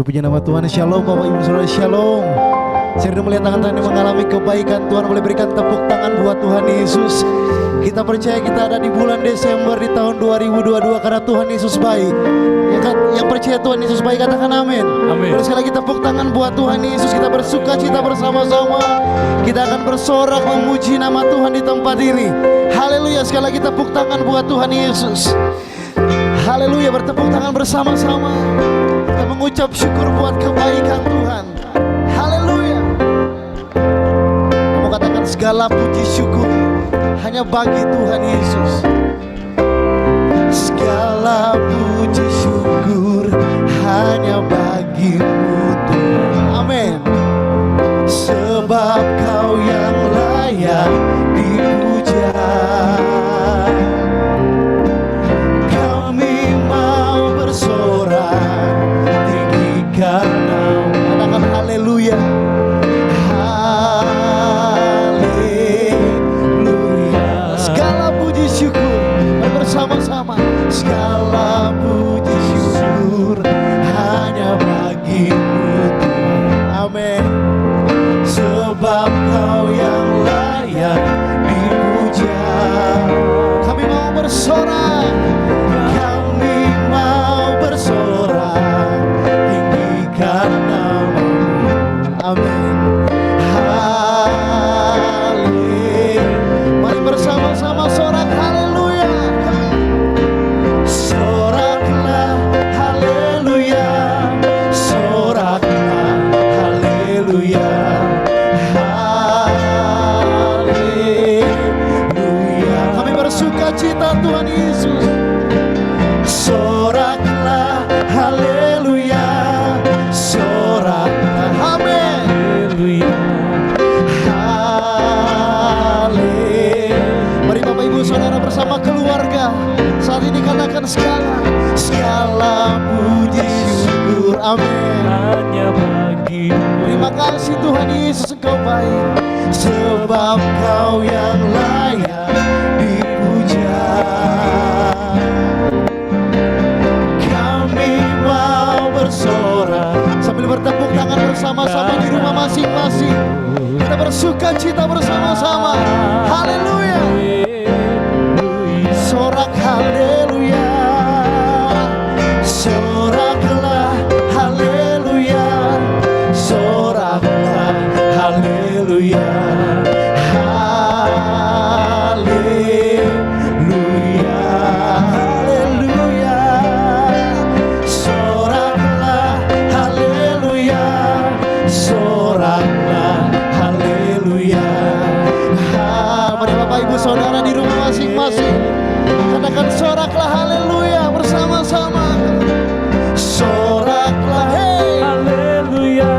Puji nama Tuhan, shalom Bapak Ibu Saudara, shalom. Saya melihat tangan-tangan yang mengalami kebaikan. Tuhan boleh berikan tepuk tangan buat Tuhan Yesus. Kita percaya kita ada di bulan Desember di tahun 2022 karena Tuhan Yesus baik. Ya kan? Yang percaya Tuhan Yesus baik katakan amin. Amin. Sekali lagi tepuk tangan buat Tuhan Yesus. Kita bersuka cita bersama-sama. Kita akan bersorak memuji nama Tuhan di tempat ini. Haleluya. Sekali lagi tepuk tangan buat Tuhan Yesus. Haleluya, bertepuk tangan bersama-sama. Kita mengucap syukur buat kebaikan Tuhan. Haleluya. Kamu katakan segala puji syukur hanya bagi Tuhan Yesus. Segala puji syukur hanya bagimu Tuhan. Amin. sebab Kau yang layak dipuja. Kami mau bersorak, kami mau bersorak, tinggikan nama-Mu. Amin. Mari bersama-sama sorak haleluya. Soraklah haleluya, soraklah haleluya, haleluya. Kami bersuka cita Tuhan Yesus. Soraklah haleluya, soraklah amin. Mari Bapak Ibu Saudara bersama keluarga saat ini katakan segala puji syukur amin hanya bagi-Mu. Terima kasih Tuhan Yesus, Engkau baik, sebab Kau yang layak dipuja. Kami mau bersorak sambil bertepuk tangan bersama-sama di rumah masing-masing. Kita bersuka cita bersama-sama. Haleluya. Sorak haleluya, soraklah haleluya, soraklah haleluya, haleluya, haleluya. Soraklah haleluya, soraklah haleluya. Mari Bapak Ibu Saudara di rumah masing-masing katakan soraklah haleluya bersama-sama. Soraklah hey haleluya.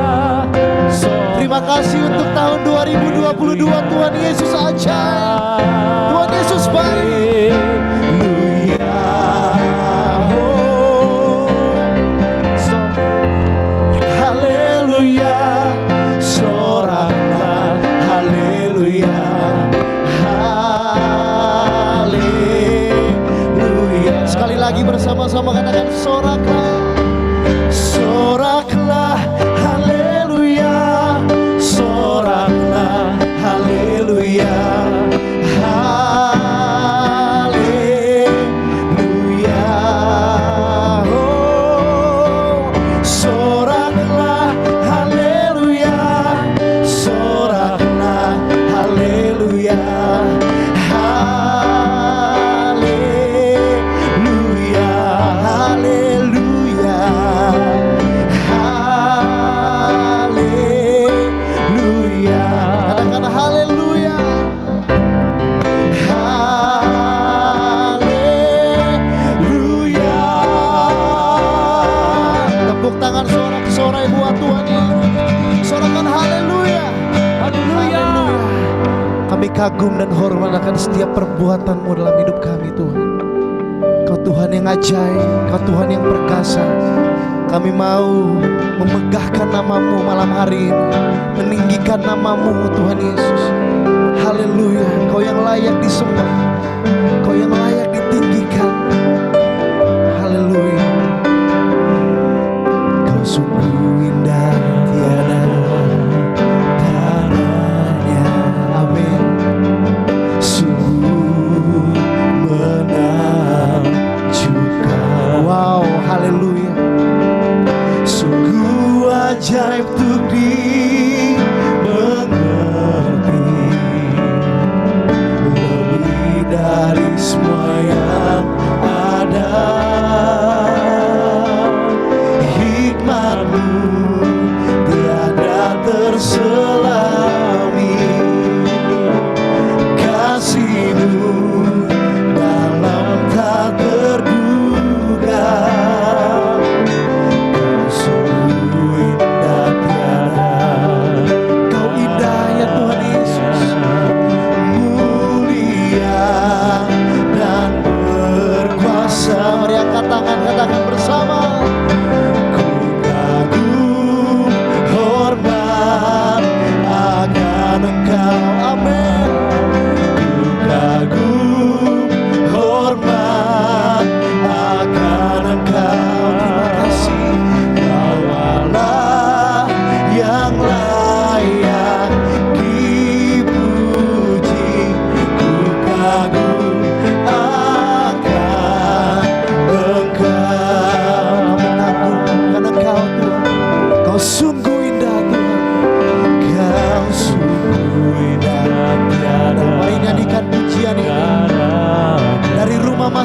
Terima kasih untuk tahun 2022. Tuhan Yesus ajaib, Tuhan Yesus baik. Haleluya. Haleluya. Soraklah haleluya. Sekali lagi bersama-sama katakan soraklah, soraklah haleluya, soraklah haleluya, haleluya. Oh, soraklah haleluya, soraklah haleluya. Haleluya, haleluya, katakan haleluya, haleluya. Tepuk tangan sorak-sorai buat Tuhan Yesus. Sorakan haleluya, haleluya. Kami kagum dan hormat akan setiap perbuatan-Mu dalam hidup kami Tuhan. Kau Tuhan yang ajaib, Kau Tuhan yang perkasa. Kami mau memegahkan nama-Mu malam hari ini, meninggikan nama-Mu Tuhan Yesus. Haleluya, Kau yang layak disembah, Kau yang layak ditinggikan. Haleluya. Kau sungguh indah tiada tandanya. Amin. Sungguh menakjubkan. Wow, haleluya. Sungguh ajaib untuk dimengerti, lebih dari semua yang ada. Hikmat-Mu tiada terselami, kasih-Mu dalam tak terduga. Kau sungguh indah tiada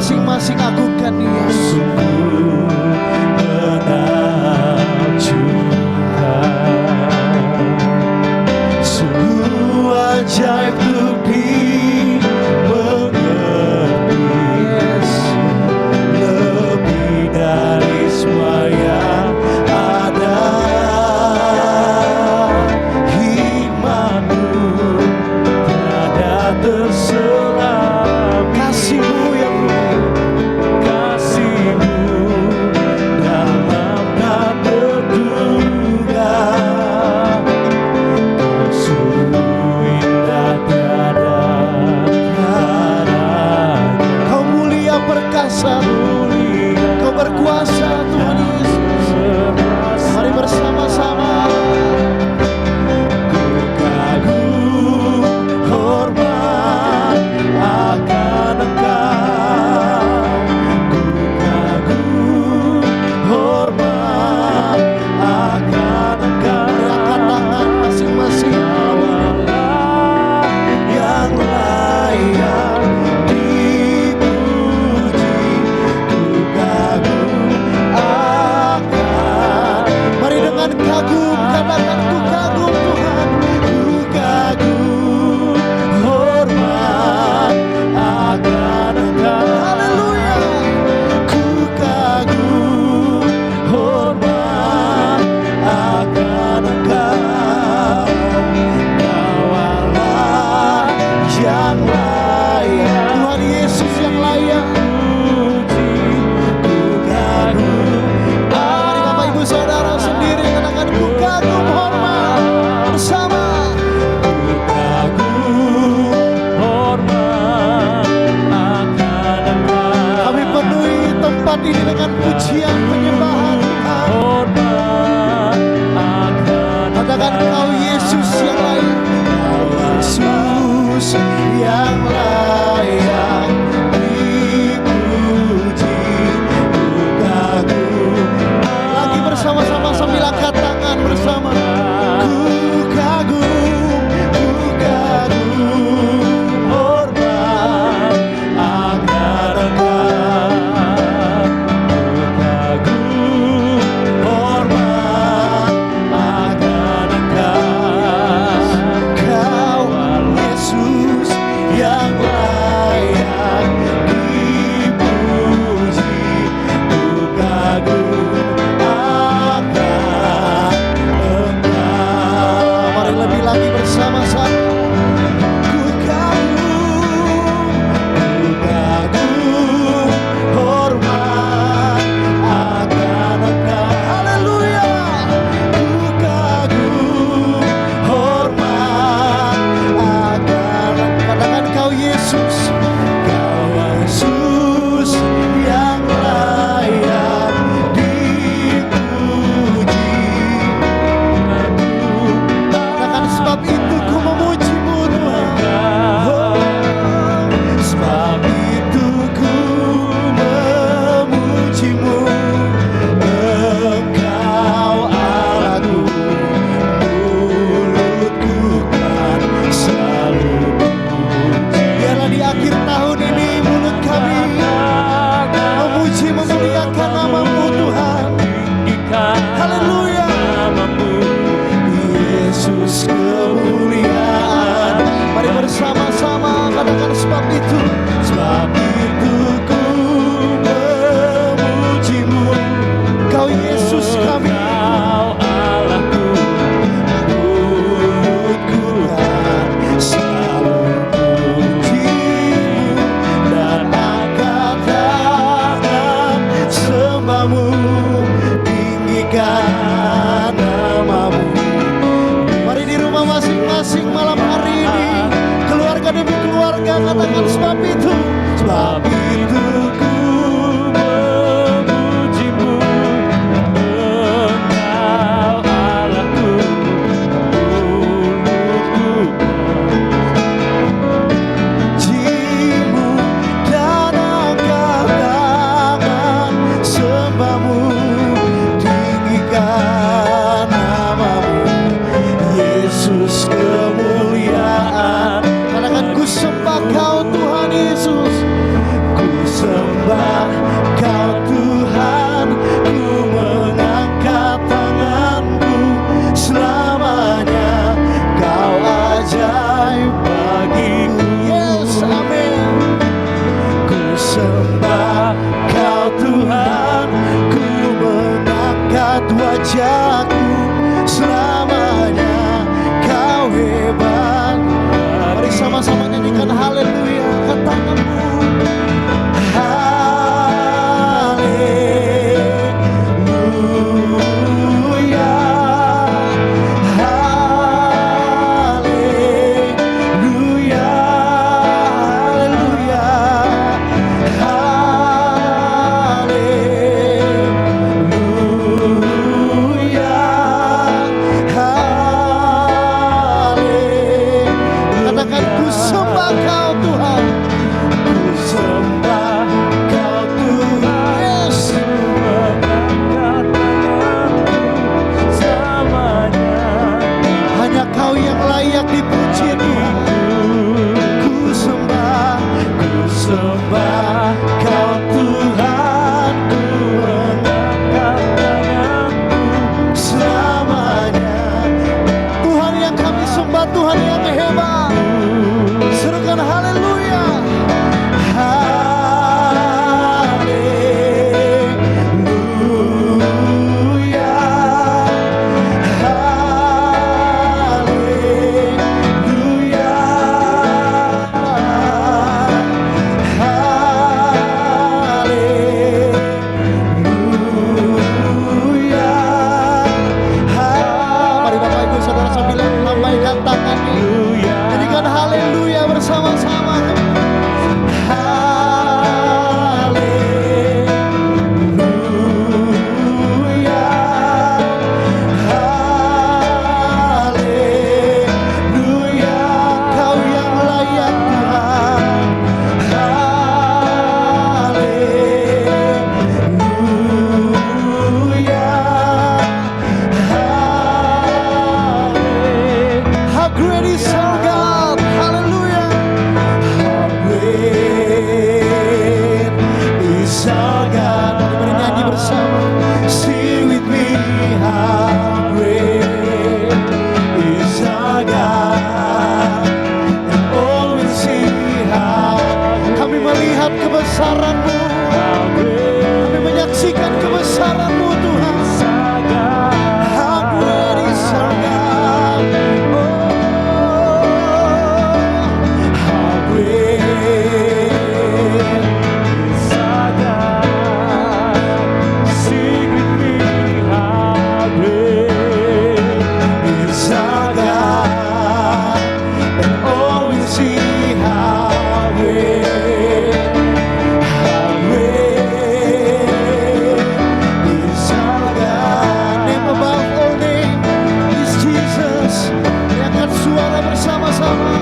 masing-masing agungkan Dia. Sungguh menakjubkan, sungguh ajaib untuk dimengerti. Lebih dari semua yang ada, hikmat-Mu tiada terselam. Kasih-Mu yang Kasih-Mu dalam tak terduga, sungguh indah tiada tandanya. Kau mulia perkasa, Kau berkuasa Tuhan Yesus. Mari bersama-sama. Ku kagum hormat akan Engkau, ku kagum hormat akan Engkau. Angkat tangan masing-masing. Kaulah yang layak dipuji, ku kagum akan. Mari dengan kagum katakan ku kagum Tuhan. Ku kagum hormat akan Engkau. Haleluya. Ku kagum hormat akan Engkau. Kaulah yang layak Tuhan Yesus yang layak. puji, ku kagum Mari Bapak Ibu Saudara sendiri katakan ku kagum hormat bersama. Ku kagum hormat akan Engkau. Kami penuhi tempat ini dengan pujian penyembahan Tuhan. Hormat akan Katakan Kau Yesus yang layak. Yesus yang layak dipuji, ku kagum. Lagi bersama-sama sambil angkat tangan bersama. Ku kagum hormat akan Engkau. Ku kagum hormat akan Engkau. Kau Yesus yang layak dipuji, ku kagum akan Engkau. mari lebih lagi bersama-sama. Ku kagum hormat akan Engkau. Haleluya. Ku kagum hormat akan Engkau. Katakan Kau Yesus. Kau Yesus yang layak dipuji. Katakan sebab itu ku memuji-Mu Tuhan. Oh, sebab itu ku memuji-Mu. Engkau Allahku, mulutku kan selalu puji. Biarlah di akhir tahun ini mulut kami memuji memuliakan nama-Mu Tuhan. Haleluya. Yesus kemuliaan. Mari bersama-sama katakan sebab itu. Sebab itu ku memuji-Mu. Kau Yesus kami. Kau Allahku, mulutku kan selalu puji-Mu dan angkat tangan sembah-Mu, tinggikan nama-Mu. Mari di rumah masing-masing malam hari ini, keluarga demi keluarga katakan sebab itu Nyanyikan haleluya, katakanmu haleluya, haleluya, haleluya, haleluya. Katakan ku sembah Kau Tuhan, ku sembah Kau Tuhan. Yes. Hanya Kau yang layak dipuji Tuhan. Ku sembah Kau Tuhan, ku mengangkat tanganku selamanya. Tuhan yang kami sembah, Tuhan yang hebat. Serukan haleluya, haleluya, haleluya, haleluya. Mari Bapak Ibu Saudara sambil lambaikan tangannya. Jadikan haleluya bersama-sama. Haleluya, haleluya, Kau yang layak Tuhan. Haleluya, how great is our God. Hallelujah. How great is our God. Mari nyanyi bersama. Sing with me. How great is our God. And all will see how. Kami melihat kebesaran-Mu. Kami menyaksikan kebesaran-Mu Tuhan. How great is our God. How great is our God. Sing with me, how great is our God. And all will see how great is our God. Name above all name is Jesus. Angkat suara bersama-sama.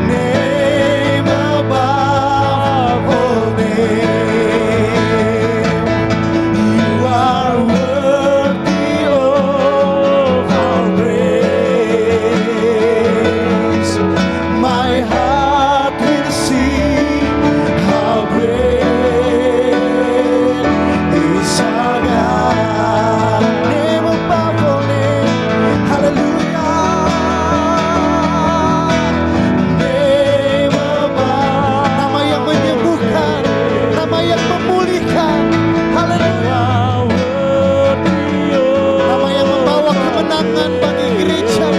Name above all name. You are worthy of our praise. My heart will sing how great is our God. Name above all name. Hallelujah. Name above. Nama yang menyembuhkan, nama yang memulihkan. Haleluya. Nama yang membawa kemenangan bagi gereja.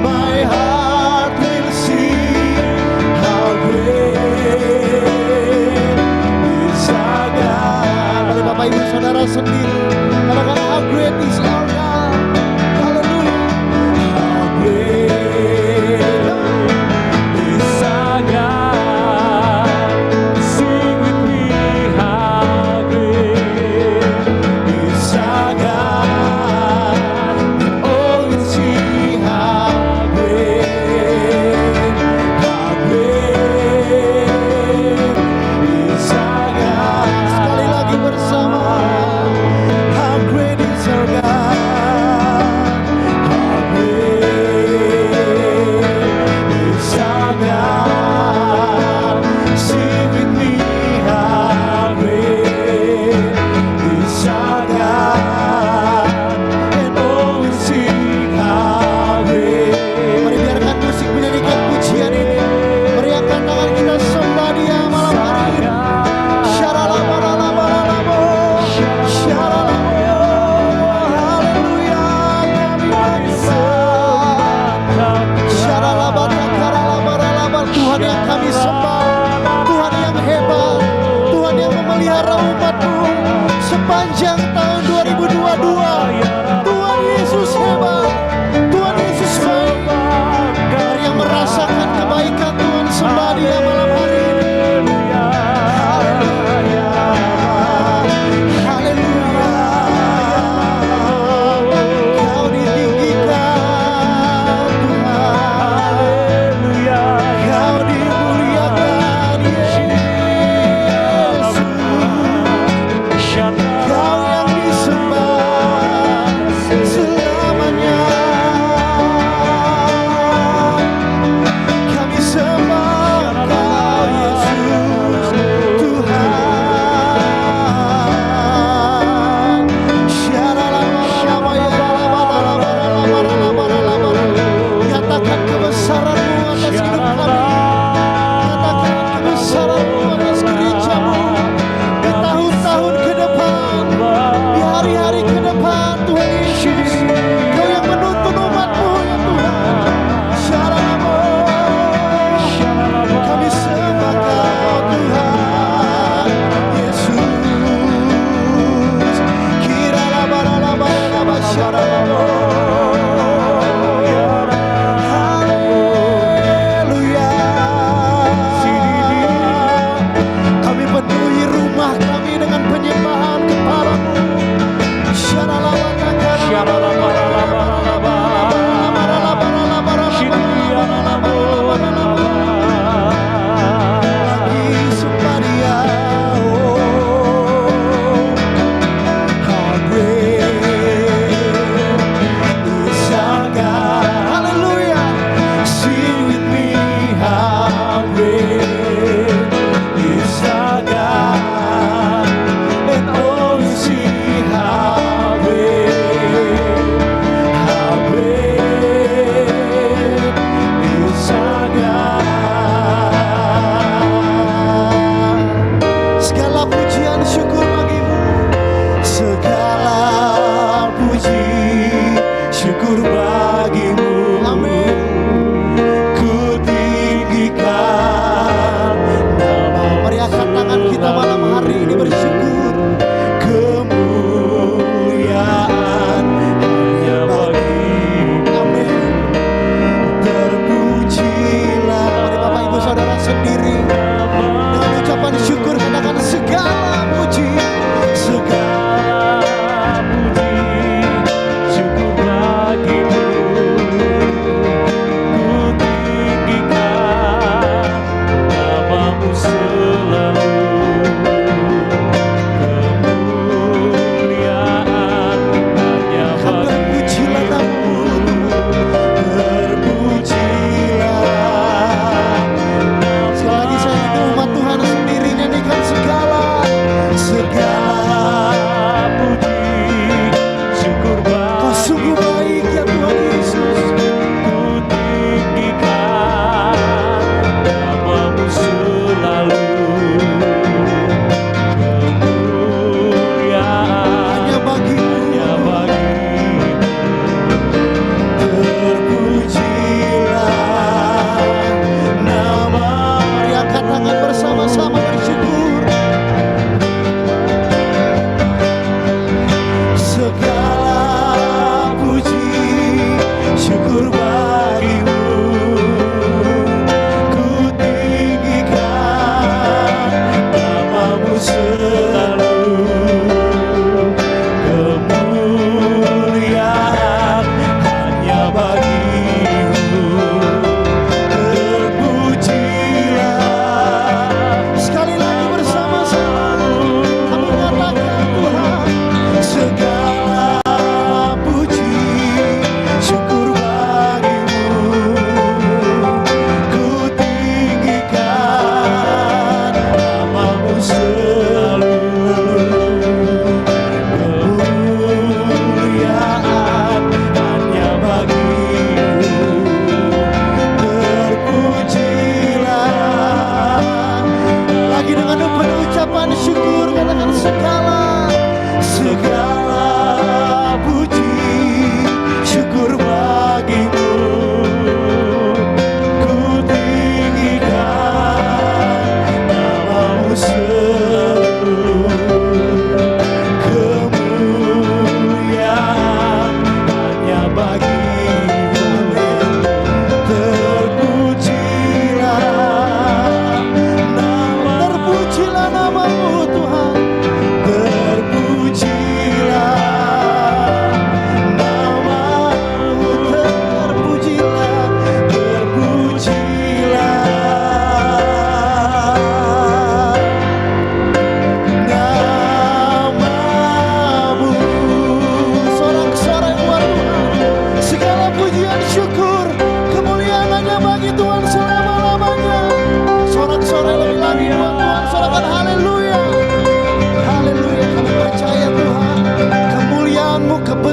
My heart will sing how great is our God. Mari Bapak Ibu Saudara sendiri katakan how great is our God. Haleluya. How great is our God. Sing with me, how great is our God.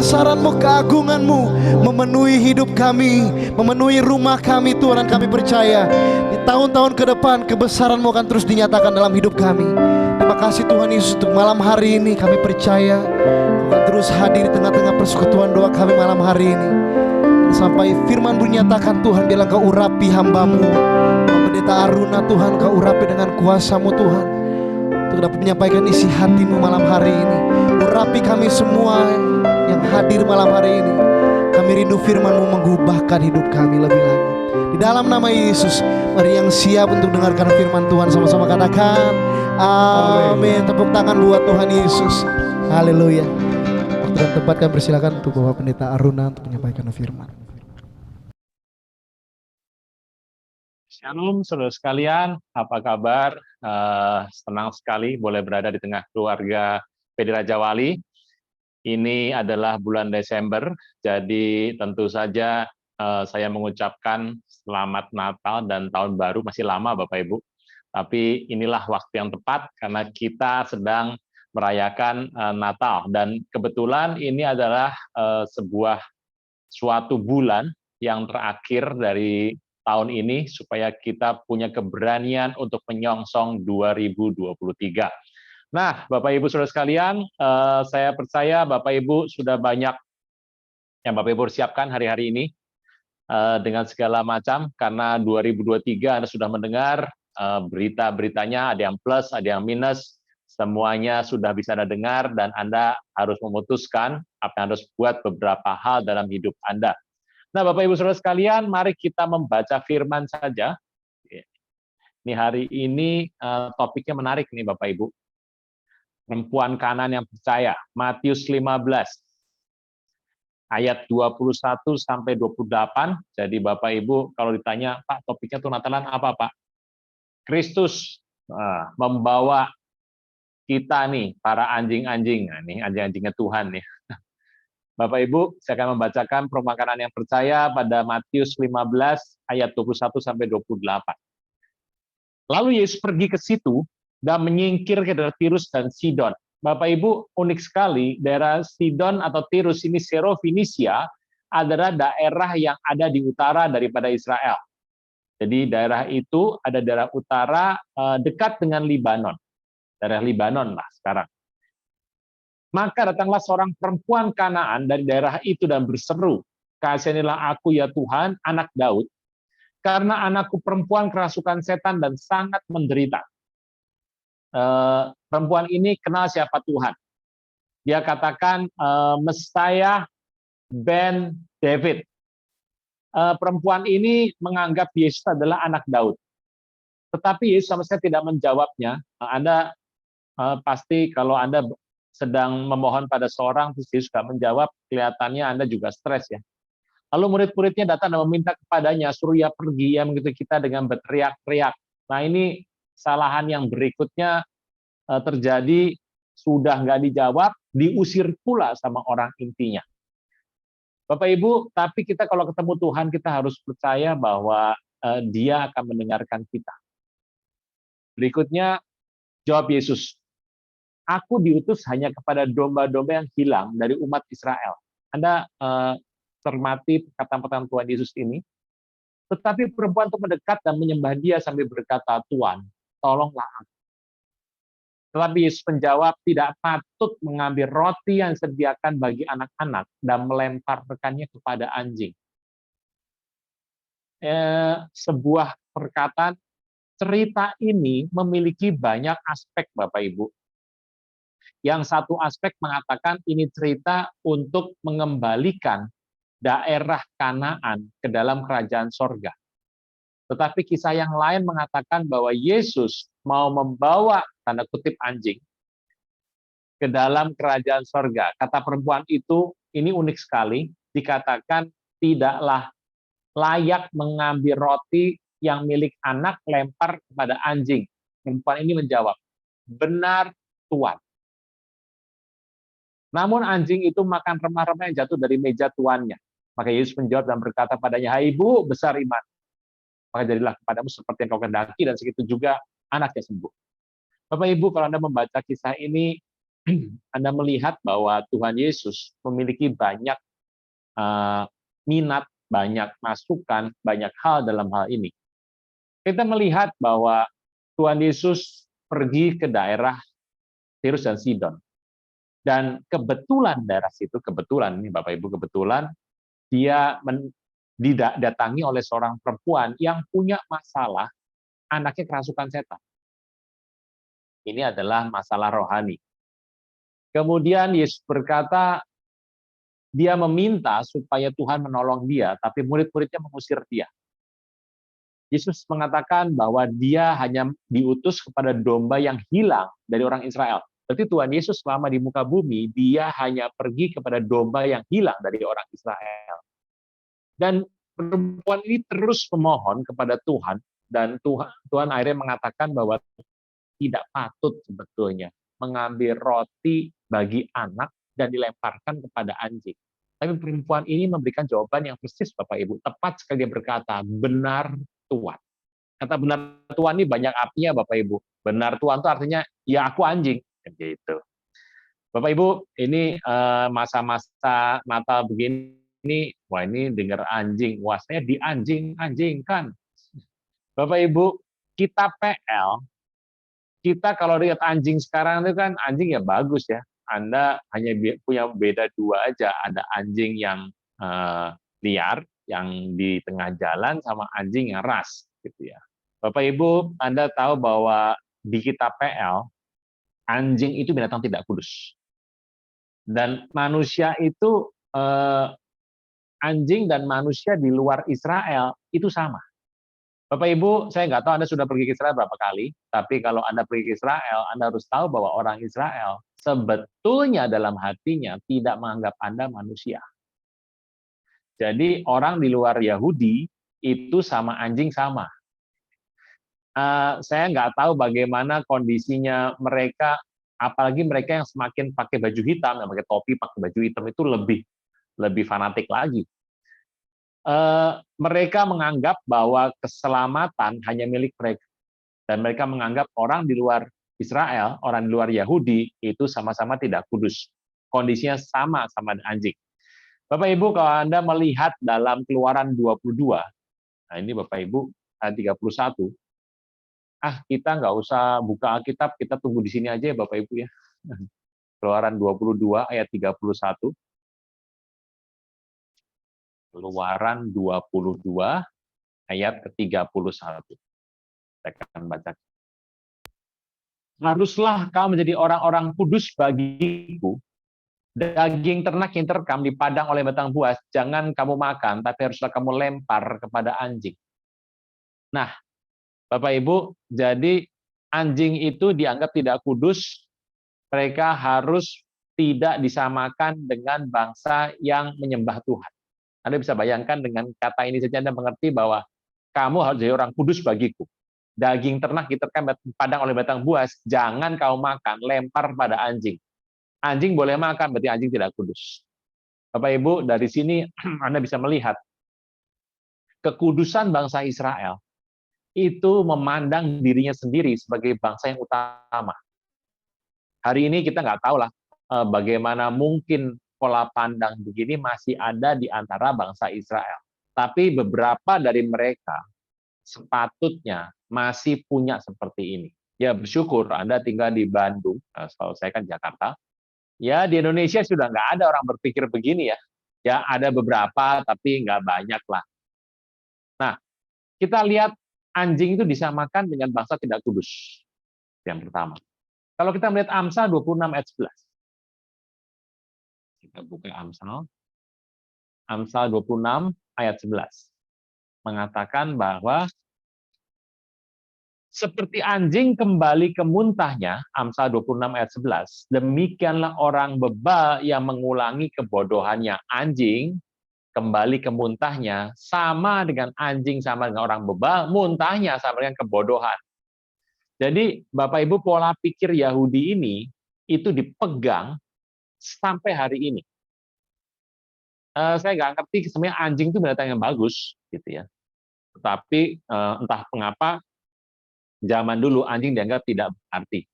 kebesaran-Mu, keagungan-Mu memenuhi hidup kami, memenuhi rumah kami Tuhan. Dan kami percaya di tahun-tahun ke depan kebesaran-Mu akan terus dinyatakan dalam hidup kami. Terima kasih Tuhan Yesus untuk malam hari ini. Kami percaya Kau akan terus hadir di tengah-tengah persekutuan doa kami malam hari ini. Sampai firman-Mu dinyatakan Tuhan, biarlah Kau urapi hamba-Mu Pendeta Aruna Tuhan, Kau urapi dengan kuasa-Mu Tuhan, untuk dapat menyampaikan isi hati-Mu malam hari ini. Urapi kami semua yang hadir malam hari ini. Kami rindu firman-Mu mengubahkan hidup kami lebih lagi. Di dalam nama Yesus, mari yang siap untuk dengarkan firman Tuhan sama-sama katakan amin. Tepuk tangan buat Tuhan Yesus. Haleluya. Waktu dan tempat kami persilakan untuk Bapak Pendeta Aruna untuk menyampaikan firman. Shalom saudara sekalian, apa kabar? Senang sekali boleh berada di tengah keluarga PD Raja Wali. Ini adalah bulan Desember, jadi tentu saja saya mengucapkan selamat Natal dan Tahun Baru. Masih lama Bapak Ibu, tapi inilah waktu yang tepat karena kita sedang merayakan Natal. Dan kebetulan ini adalah suatu bulan yang terakhir dari tahun ini supaya kita punya keberanian untuk menyongsong 2023. Nah, Bapak Ibu Saudara sekalian, saya percaya Bapak Ibu sudah banyak yang Bapak Ibu siapkan hari-hari ini dengan segala macam, karena 2023 Anda sudah mendengar berita-beritanya, ada yang plus, ada yang minus, semuanya sudah bisa Anda dengar dan Anda harus memutuskan apa yang harus buat beberapa hal dalam hidup Anda. Nah, Bapak Ibu Saudara sekalian, mari kita membaca firman saja. Ini hari ini topiknya menarik nih Bapak Ibu. Perempuan Kanaan yang percaya, Matius 15 ayat 21 sampai 28. Jadi Bapak Ibu kalau ditanya, Pak, topiknya tuh Natalan apa, Pak? Kristus membawa kita nih, para anjing-anjing. Nah, nih anjing-anjingnya Tuhan nih. Bapak Ibu, saya akan membacakan perempuan Kanaan yang percaya pada Matius 15 ayat 21 sampai 28. Lalu Yesus pergi ke situ dan menyingkir ke daerah Tirus dan Sidon. Bapak Ibu, unik sekali, daerah Sidon atau Tirus ini Sero-Finisia adalah daerah yang ada di utara daripada Israel. Jadi daerah itu ada daerah utara dekat dengan Libanon. Daerah Libanon lah sekarang. Maka datanglah seorang perempuan Kanaan dari daerah itu dan berseru, "Kasihanilah aku ya Tuhan, anak Daud, karena anakku perempuan kerasukan setan dan sangat menderita." Perempuan ini kenal siapa Tuhan. Dia katakan, Mesias ben David. Perempuan ini menganggap Yesus adalah anak Daud. Tetapi Yesus sama sekali tidak menjawabnya. Anda pasti kalau Anda sedang memohon pada seorang, terus Yesus tidak menjawab, kelihatannya Anda juga stres ya. Lalu murid-muridnya datang dan meminta kepadanya, suruh ia pergi, ya begitu kita dengan berteriak-teriak. Nah ini kesalahan yang berikutnya terjadi, sudah nggak dijawab, diusir pula sama orang intinya. Bapak Ibu, tapi kita kalau ketemu Tuhan, kita harus percaya bahwa Dia akan mendengarkan kita. Berikutnya, jawab Yesus, "Aku diutus hanya kepada domba-domba yang hilang dari umat Israel." Anda cermati perkataan-perkataan Tuhan Yesus ini. Tetapi perempuan itu mendekat dan menyembah Dia sambil berkata, "Tuhan, tolonglah aku." Tetapi Yesus menjawab, "Tidak patut mengambil roti yang disediakan bagi anak-anak dan melemparkannya kepada anjing." Sebuah perkataan, cerita ini memiliki banyak aspek Bapak Ibu. Yang satu aspek mengatakan ini cerita untuk mengembalikan daerah Kanaan ke dalam kerajaan sorga. Tetapi kisah yang lain mengatakan bahwa Yesus mau membawa, tanda kutip, anjing ke dalam kerajaan sorga. Kata perempuan itu, ini unik sekali, dikatakan tidaklah layak mengambil roti yang milik anak lempar kepada anjing. Perempuan ini menjawab, "Benar, Tuan." Namun anjing itu makan remah-remah yang jatuh dari meja tuannya. Maka Yesus menjawab dan berkata padanya, "Hai ibu, besar iman. Maka jadilah kepadamu seperti yang kau kehendaki," dan segitu juga anaknya sembuh. Bapak Ibu, kalau Anda membaca kisah ini, Anda melihat bahwa Tuhan Yesus memiliki banyak minat, banyak masukan, banyak hal dalam hal ini. Kita melihat bahwa Tuhan Yesus pergi ke daerah Tirus dan Sidon. Dan kebetulan daerah situ, kebetulan ini Bapak Ibu, kebetulan dia didatangi oleh seorang perempuan yang punya masalah anaknya kerasukan setan. Ini adalah masalah rohani. Kemudian Yesus berkata, dia meminta supaya Tuhan menolong dia, tapi murid-muridnya mengusir dia. Yesus mengatakan bahwa dia hanya diutus kepada domba yang hilang dari orang Israel. Berarti Tuhan Yesus selama di muka bumi, dia hanya pergi kepada domba yang hilang dari orang Israel. Dan perempuan ini terus memohon kepada Tuhan, dan Tuhan akhirnya mengatakan bahwa tidak patut sebetulnya mengambil roti bagi anak dan dilemparkan kepada anjing. Tapi perempuan ini memberikan jawaban yang persis, Bapak Ibu. Tepat sekali dia berkata, benar Tuhan. Kata benar Tuhan ini banyak artinya, Bapak Ibu. Benar Tuhan itu artinya, ya aku anjing. Gitu. Bapak Ibu, ini masa-masa Natal begini, wah ini dengar anjing, wah saya dianjing-anjingkan. Bapak Ibu, kita PL, kita kalau lihat anjing sekarang itu kan anjing ya bagus ya. Anda hanya punya beda dua aja, ada anjing yang liar yang di tengah jalan sama anjing yang ras gitu ya. Bapak Ibu, Anda tahu bahwa di kita PL anjing itu binatang tidak kudus. Dan manusia itu anjing dan manusia di luar Israel itu sama. Bapak Ibu, saya nggak tahu Anda sudah pergi ke Israel berapa kali, tapi kalau Anda pergi ke Israel, Anda harus tahu bahwa orang Israel sebetulnya dalam hatinya tidak menganggap Anda manusia. Jadi orang di luar Yahudi itu sama anjing sama. Saya nggak tahu bagaimana kondisinya mereka, apalagi mereka yang semakin pakai baju hitam, yang pakai topi, pakai baju hitam itu lebih fanatik lagi. Mereka menganggap bahwa keselamatan hanya milik mereka. Dan mereka menganggap orang di luar Israel, orang di luar Yahudi, itu sama-sama tidak kudus. Kondisinya sama anjing. Bapak Ibu, kalau Anda melihat dalam Keluaran 22, nah ini Bapak Ibu, ayat 31, kita nggak usah buka Alkitab, kita tunggu di sini aja ya Bapak Ibu ya. Keluaran 22 ayat 31. Keluaran 22 ayat ke-31. Saya akan baca. Haruslah kau menjadi orang-orang kudus bagiku. Daging ternak yang terekam di padang oleh batang buas, jangan kamu makan, tapi haruslah kamu lempar kepada anjing. Nah, Bapak Ibu, jadi anjing itu dianggap tidak kudus, mereka harus tidak disamakan dengan bangsa yang menyembah Tuhan. Anda bisa bayangkan dengan kata ini saja Anda mengerti bahwa kamu harus jadi orang kudus bagiku. Daging ternak diterkam padang oleh batang buas, jangan kau makan, lempar pada anjing. Anjing boleh makan, berarti anjing tidak kudus. Bapak Ibu, dari sini Anda bisa melihat kekudusan bangsa Israel itu memandang dirinya sendiri sebagai bangsa yang utama. Hari ini kita nggak tahu lah bagaimana mungkin pola pandang begini masih ada di antara bangsa Israel. Tapi beberapa dari mereka sepatutnya masih punya seperti ini. Ya bersyukur Anda tinggal di Bandung, kalau saya kan Jakarta. Ya di Indonesia sudah nggak ada orang berpikir begini ya. Ya ada beberapa tapi nggak banyak lah. Nah kita lihat anjing itu disamakan dengan bangsa tidak kudus. Yang pertama. Kalau kita melihat Amsal 26 ayat 11. Kita buka Amsal. Amsal 26 ayat 11. Mengatakan bahwa seperti anjing kembali ke muntahnya, Amsal 26 ayat 11, demikianlah orang bebal yang mengulangi kebodohannya. Anjing kembali ke muntahnya, sama dengan anjing sama dengan orang bebal, muntahnya sama dengan kebodohan. Jadi Bapak Ibu, pola pikir Yahudi ini itu dipegang sampai hari ini. Saya nggak ngerti sebenarnya anjing itu binatang yang bagus, gitu ya. Tetapi entah mengapa zaman dulu anjing dianggap tidak berarti.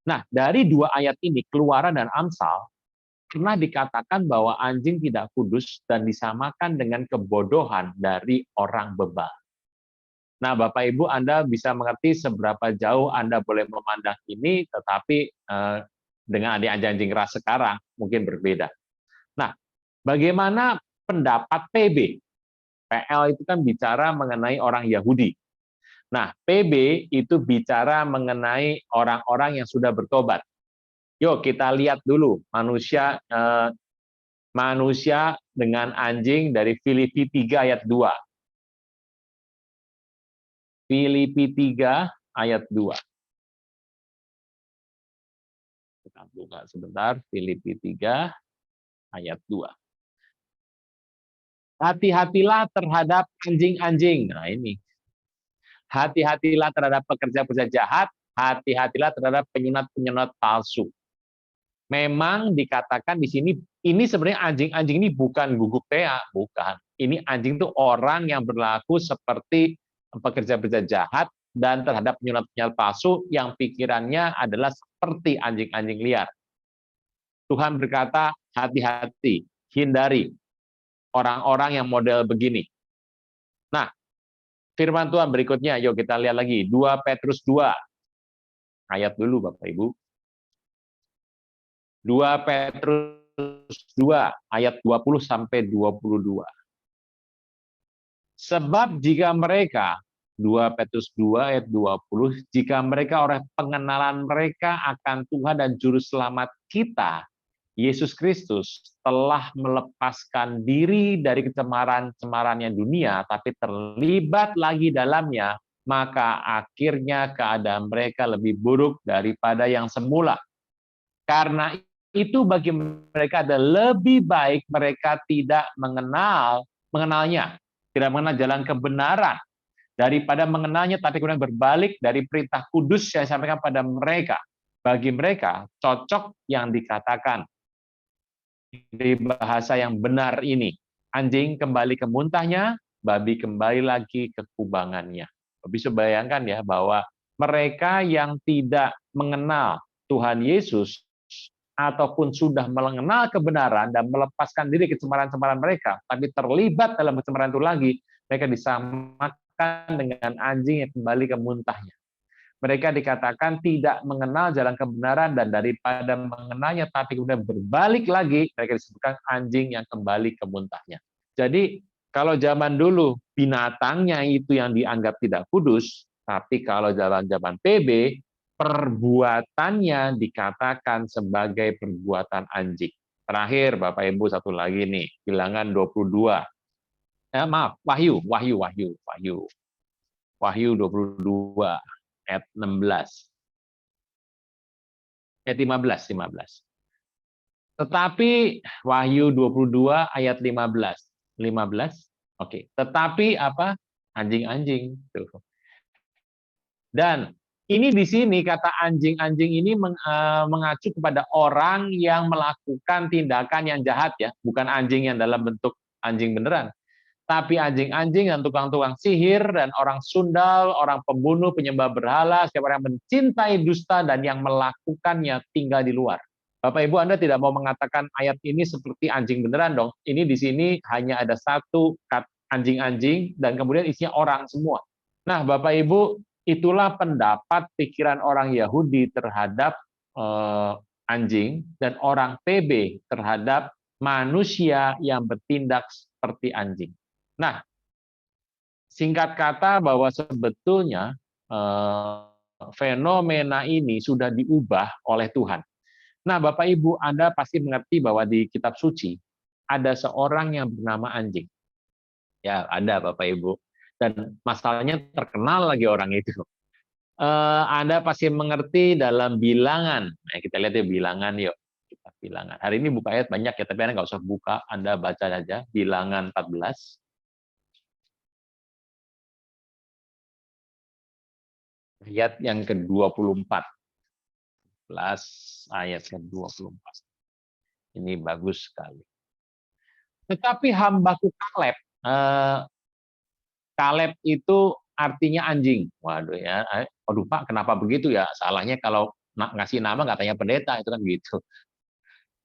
Nah, dari dua ayat ini, Keluaran dan Amsal, pernah dikatakan bahwa anjing tidak kudus dan disamakan dengan kebodohan dari orang bebal. Nah, Bapak Ibu, Anda bisa mengerti seberapa jauh Anda boleh memandang ini, tetapi dengan anjing-anjing ras sekarang mungkin berbeda. Nah, bagaimana pendapat PB? PL itu kan bicara mengenai orang Yahudi. Nah, PB itu bicara mengenai orang-orang yang sudah bertobat. Yuk kita lihat dulu manusia dengan anjing dari Filipi 3 ayat 2. Filipi 3 ayat 2. Kita buka sebentar, Filipi 3 ayat 2. Hati-hatilah terhadap anjing-anjing. Nah ini. Hati-hatilah terhadap pekerja-pekerja jahat, hati-hatilah terhadap penyunat-penyunat palsu. Memang dikatakan di sini, ini sebenarnya anjing-anjing ini bukan guguk tea, bukan. Ini anjing itu orang yang berlaku seperti pekerja-pekerja jahat dan terhadap penyunat-penyunat palsu yang pikirannya adalah seperti anjing-anjing liar. Tuhan berkata, hati-hati, hindari orang-orang yang model begini. Nah, firman Tuhan berikutnya, yuk kita lihat lagi, 2 Petrus 2. Ayat dulu Bapak Ibu. 2 Petrus 2 ayat 20 sampai 22. Sebab jika mereka 2 Petrus 2 ayat 20, jika mereka oleh pengenalan mereka akan Tuhan dan juru selamat kita Yesus Kristus telah melepaskan diri dari kecemaran-cemarannya dunia, tapi terlibat lagi dalamnya, maka akhirnya keadaan mereka lebih buruk daripada yang semula. Karena itu bagi mereka adalah lebih baik mereka tidak mengenalnya, tidak mengenal jalan kebenaran, daripada mengenalnya tapi kemudian berbalik dari perintah kudus yang disampaikan pada mereka. Bagi mereka cocok yang dikatakan di bahasa yang benar ini, anjing kembali ke muntahnya, babi kembali lagi ke kubangannya. Bisa bayangkan ya bahwa mereka yang tidak mengenal Tuhan Yesus ataupun sudah mengenal kebenaran dan melepaskan diri kecemaran-cemaran mereka, tapi terlibat dalam kecemaran itu lagi, mereka disamakan dengan anjing yang kembali ke muntahnya. Mereka dikatakan tidak mengenal jalan kebenaran dan daripada mengenalnya tapi kemudian berbalik lagi, mereka disebutkan anjing yang kembali ke muntahnya. Jadi kalau zaman dulu binatangnya itu yang dianggap tidak kudus, tapi kalau zaman PB perbuatannya dikatakan sebagai perbuatan anjing. Terakhir Bapak Ibu satu lagi nih, Bilangan 22. Wahyu 22 ayat 16. Ayat 15. Tetapi Wahyu 22 ayat 15. 15. Oke. Tetapi apa? Anjing-anjing. Dan ini di sini kata anjing-anjing ini mengacu kepada orang yang melakukan tindakan yang jahat ya, bukan anjing yang dalam bentuk anjing beneran. Tapi anjing-anjing dan tukang-tukang sihir dan orang sundal, orang pembunuh, penyembah berhala, siapa yang mencintai dusta dan yang melakukannya tinggal di luar. Bapak Ibu, Anda tidak mau mengatakan ayat ini seperti anjing beneran dong. Ini di sini hanya ada satu anjing-anjing dan kemudian isinya orang semua. Nah, Bapak Ibu, itulah pendapat pikiran orang Yahudi terhadap anjing dan orang PB terhadap manusia yang bertindak seperti anjing. Nah, singkat kata bahwa sebetulnya fenomena ini sudah diubah oleh Tuhan. Nah, Bapak Ibu, Anda pasti mengerti bahwa di kitab suci ada seorang yang bernama anjing. Ya, ada Bapak Ibu. Dan masalahnya terkenal lagi orang itu. Anda pasti mengerti dalam Bilangan. Nah, kita lihat ya Bilangan yuk. Kita Bilangan. Hari ini buka ayat banyak ya, tapi Anda nggak usah buka, Anda baca saja Bilangan 14. Ayat yang ke-24. Ayat ke-24. Ini bagus sekali. Tetapi hambaku Kaleb, Kaleb itu artinya anjing. Waduh ya, waduh Pak, kenapa begitu ya? Salahnya kalau ngasih nama nggak tanya pendeta, itu kan gitu.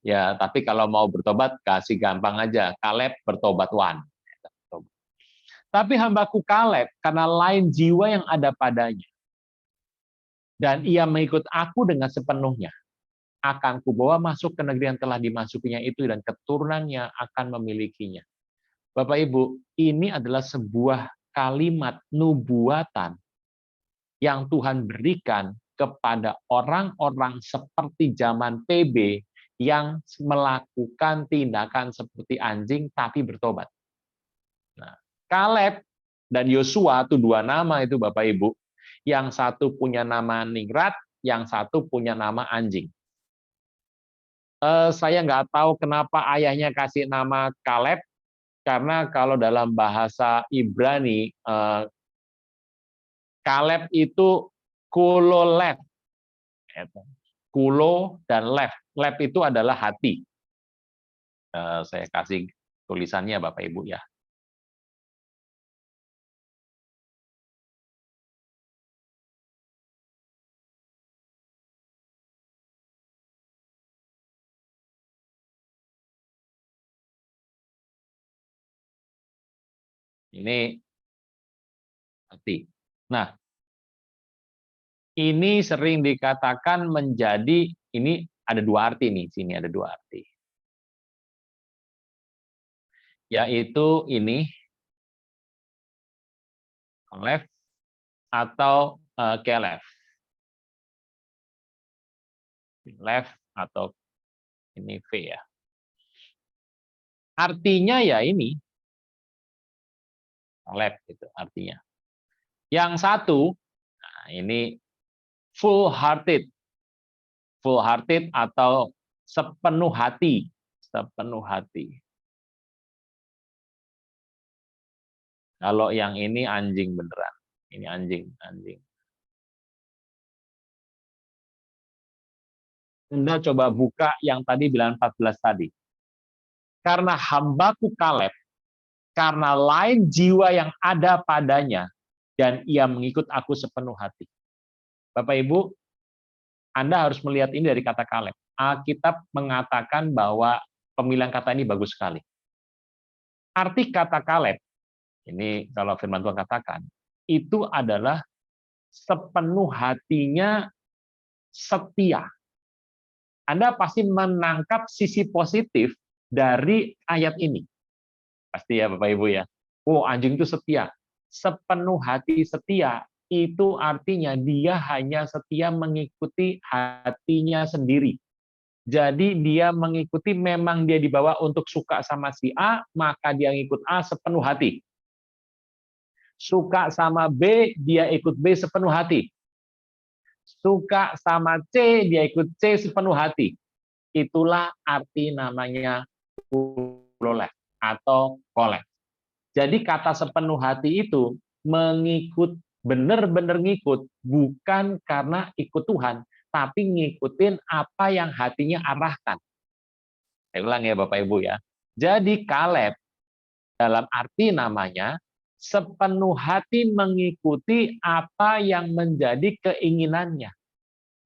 Ya, tapi kalau mau bertobat kasih gampang aja, Kaleb bertobat one. Tapi hambaku Kaleb karena lain jiwa yang ada padanya dan ia mengikut aku dengan sepenuhnya, akan kubawa masuk ke negeri yang telah dimasukinya itu dan keturunannya akan memilikinya. Bapak Ibu, ini adalah sebuah kalimat nubuatan yang Tuhan berikan kepada orang-orang seperti zaman PB yang melakukan tindakan seperti anjing tapi bertobat. Nah, Kaleb dan Yosua itu dua nama itu Bapak Ibu. Yang satu punya nama Ningrat, yang satu punya nama anjing. Saya nggak tahu kenapa ayahnya kasih nama Kaleb, karena kalau dalam bahasa Ibrani, Kaleb itu kulolev. Kulo dan lev. Lev itu adalah hati. Saya kasih tulisannya Bapak Ibu ya. Ini hati. Nah, ini sering dikatakan menjadi, ini ada dua arti nih, sini ada dua arti. Yaitu ini, Lev atau Kelev. Lev atau ini V ya. Artinya ya ini, Lev itu artinya. Yang satu, nah ini full hearted atau sepenuh hati, Kalau yang ini anjing beneran, ini anjing. Anda coba buka yang tadi bilangan 14 tadi. Karena hambaku Kaleb, karena lain jiwa yang ada padanya, dan ia mengikut aku sepenuh hati. Bapak Ibu, Anda harus melihat ini dari kata Kaleb. Alkitab mengatakan bahwa pemilihan kata ini bagus sekali. Arti kata Kaleb, ini kalau firman Tuhan katakan, itu adalah sepenuh hatinya setia. Anda pasti menangkap sisi positif dari ayat ini. Pasti ya Bapak Ibu ya. Oh, anjing itu setia. Sepenuh hati setia, itu artinya dia hanya setia mengikuti hatinya sendiri. Jadi dia mengikuti, memang dia dibawa untuk suka sama si A, maka dia ngikut A sepenuh hati. Suka sama B, dia ikut B sepenuh hati. Suka sama C, dia ikut C sepenuh hati. Itulah arti namanya kulolev atau kolek. Jadi kata sepenuh hati itu mengikut, benar-benar ngikut, bukan karena ikut Tuhan, tapi ngikutin apa yang hatinya arahkan. Saya ulang ya Bapak Ibu ya. Jadi Kaleb dalam arti namanya sepenuh hati mengikuti apa yang menjadi keinginannya.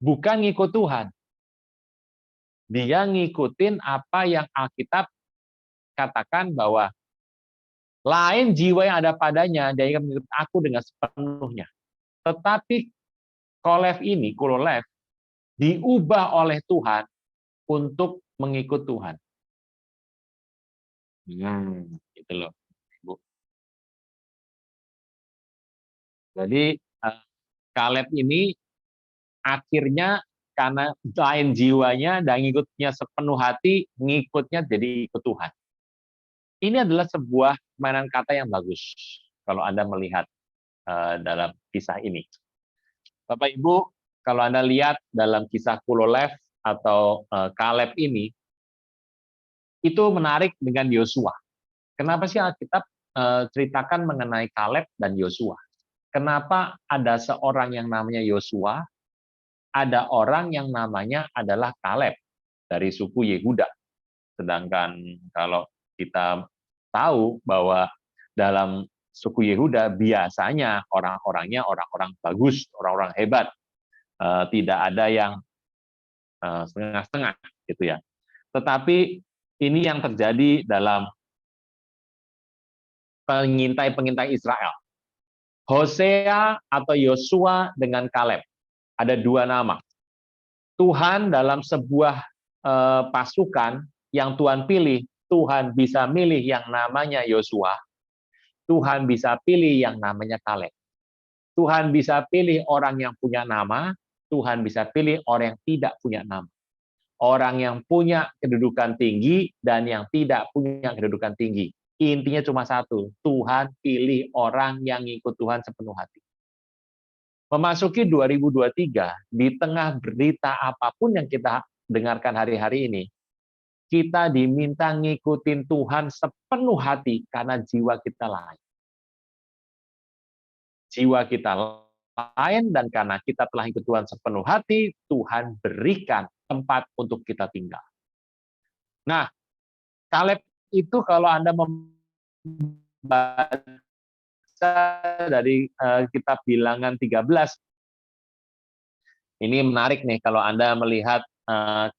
Bukan ngikut Tuhan. Dia ngikutin apa yang Alkitab katakan bahwa lain jiwa yang ada padanya, dia akan mengikut aku dengan sepenuhnya. Tetapi kulolev, diubah oleh Tuhan untuk mengikut Tuhan. Gitu loh, Bu. Jadi Kaleb ini akhirnya karena lain jiwanya dan ngikutnya sepenuh hati, ngikutnya jadi ikut Tuhan. Ini adalah sebuah mainan kata yang bagus kalau Anda melihat dalam kisah ini. Bapak Ibu, kalau Anda lihat dalam kisah kulolev atau Kaleb ini, itu menarik dengan Yosua. Kenapa sih Alkitab ceritakan mengenai Kaleb dan Yosua? Kenapa ada seorang yang namanya Yosua, ada orang yang namanya adalah Kaleb dari suku Yehuda. Sedangkan kalau kita tahu bahwa dalam suku Yehuda biasanya orang-orangnya orang-orang bagus, orang-orang hebat. Tidak ada yang setengah-setengah gitu ya. Tetapi ini yang terjadi dalam pengintai-pengintai Israel. Hosea atau Yosua dengan Kaleb. Ada dua nama. Tuhan dalam sebuah pasukan yang Tuhan pilih, Tuhan bisa milih yang namanya Yosua, Tuhan bisa pilih yang namanya Kaleb. Tuhan bisa pilih orang yang punya nama, Tuhan bisa pilih orang yang tidak punya nama. Orang yang punya kedudukan tinggi dan yang tidak punya kedudukan tinggi. Intinya cuma satu, Tuhan pilih orang yang ikut Tuhan sepenuh hati. Memasuki 2023, di tengah berita apapun yang kita dengarkan hari-hari ini, kita diminta ngikutin Tuhan sepenuh hati karena jiwa kita lain. Jiwa kita lain dan karena kita telah ikut Tuhan sepenuh hati, Tuhan berikan tempat untuk kita tinggal. Nah, Kaleb itu kalau Anda membaca dari kitab Bilangan 13, ini menarik nih kalau Anda melihat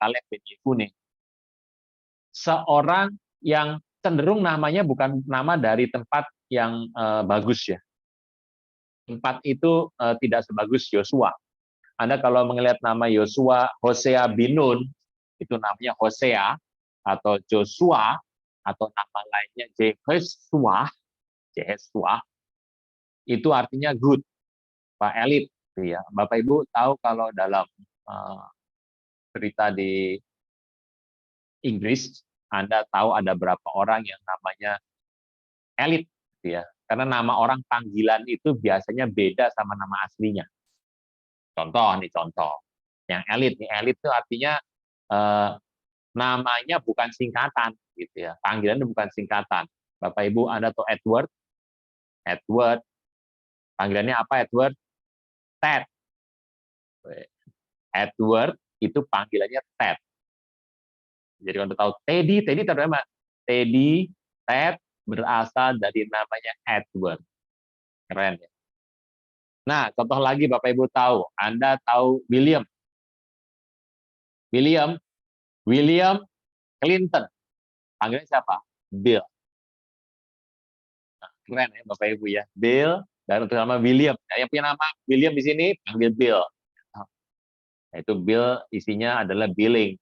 Kaleb bin Yefune. Seorang yang cenderung namanya bukan nama dari tempat yang bagus ya. Tempat itu tidak sebagus Yosua. Anda kalau melihat nama Yosua, Hosea bin Nun, itu namanya Hosea atau Joshua atau nama lainnya Jeheshua, itu artinya good, Pak elit. Ya, Bapak Ibu tahu kalau dalam berita di Inggris, Anda tahu ada berapa orang yang namanya elit, ya. Karena nama orang panggilan itu biasanya beda sama nama aslinya. Contoh. Yang elit itu artinya namanya bukan singkatan, gitu ya. Panggilannya bukan singkatan. Bapak Ibu, Anda tahu Edward, panggilannya apa Edward? Ted. Edward itu panggilannya Ted. Jadi Anda tahu Teddy terutama Teddy, Ted berasal dari namanya Edward. Keren ya. Nah, contoh lagi Bapak Ibu tahu, Anda tahu William Clinton. Panggilannya siapa? Bill. Nah, keren ya Bapak Ibu ya. Bill dan untuk nama William. Yang punya nama William di sini panggil Bill. Nah, itu Bill isinya adalah billing.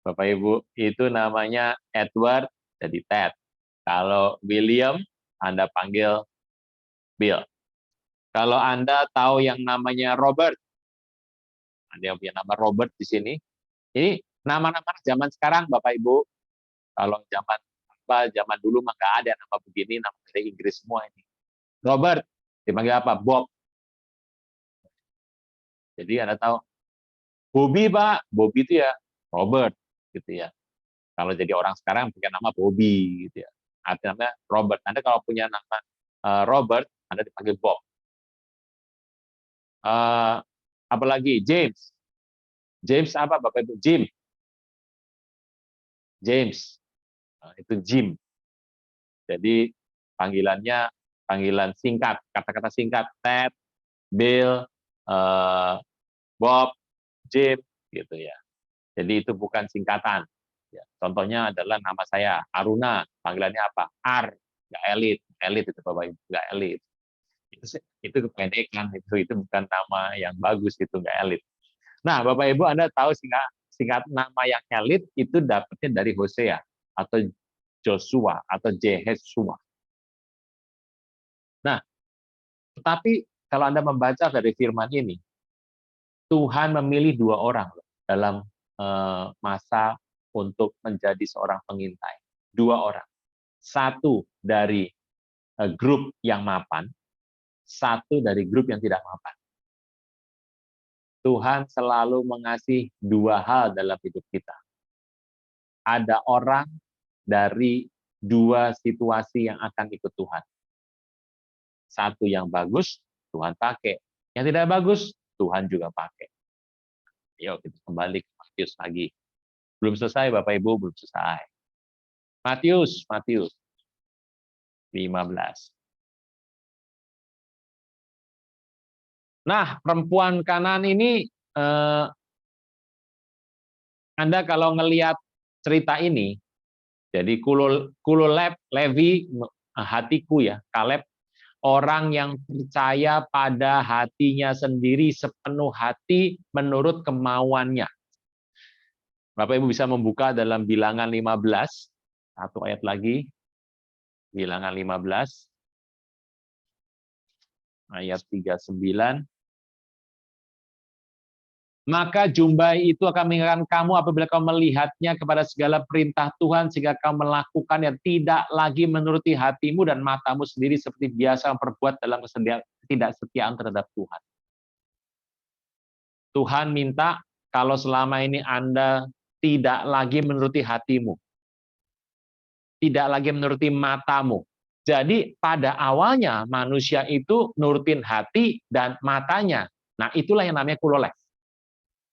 Bapak Ibu, itu namanya Edward jadi Ted. Kalau William, Anda panggil Bill. Kalau Anda tahu yang namanya Robert, ada yang punya nama Robert di sini. Ini nama-nama zaman sekarang, Bapak Ibu. Kalau zaman dulu mah nggak ada nama begini, nama dari Inggris semua ini. Robert dipanggil apa? Bob. Jadi Anda tahu Bobby, Pak. Bobby itu ya Robert, gitu ya. Kalau jadi orang sekarang punya nama Bobby, gitu ya. Artinya Robert. Anda kalau punya nama Robert, Anda dipanggil Bob. Apalagi James. James apa Bapak Ibu? James. Itu Jim. Jadi panggilan singkat, kata-kata singkat, Ted, Bill, Bob, Jim, gitu ya. Jadi itu bukan singkatan. Ya, contohnya adalah nama saya Aruna, panggilannya apa? Ar, nggak elit itu Bapak Ibu, nggak elit. Itu kependekan, itu bukan nama yang bagus, itu nggak elit. Nah, Bapak Ibu, Anda tahu singkat nama yang elit itu dapatnya dari Hosea atau Joshua atau Jeheshua. Nah, tetapi kalau Anda membaca dari firman ini, Tuhan memilih dua orang dalam masa untuk menjadi seorang pengintai. Dua orang. Satu dari grup yang mapan, satu dari grup yang tidak mapan. Tuhan selalu mengasihi dua hal dalam hidup kita. Ada orang dari dua situasi yang akan ikut Tuhan. Satu yang bagus, Tuhan pakai. Yang tidak bagus, Tuhan juga pakai. Yuk kita kembali ke Matius lagi. Belum selesai Bapak Ibu, belum selesai. Matius 15. Nah, perempuan Kanaan ini Anda kalau ngelihat cerita ini, jadi Levi, hatiku ya, Kaleb, orang yang percaya pada hatinya sendiri sepenuh hati menurut kemauannya. Bapak Ibu bisa membuka dalam Bilangan 15, satu ayat lagi, Bilangan 15, ayat 39. Maka jumbai itu akan mengingatkan kamu apabila kamu melihatnya kepada segala perintah Tuhan, sehingga kamu melakukannya tidak lagi menuruti hatimu dan matamu sendiri seperti biasa memperbuat dalam ketidaksetiaan terhadap Tuhan. Tuhan minta kalau selama ini Anda tidak lagi menuruti hatimu, tidak lagi menuruti matamu. Jadi pada awalnya manusia itu nurutin hati dan matanya. Nah itulah yang namanya Kulolek.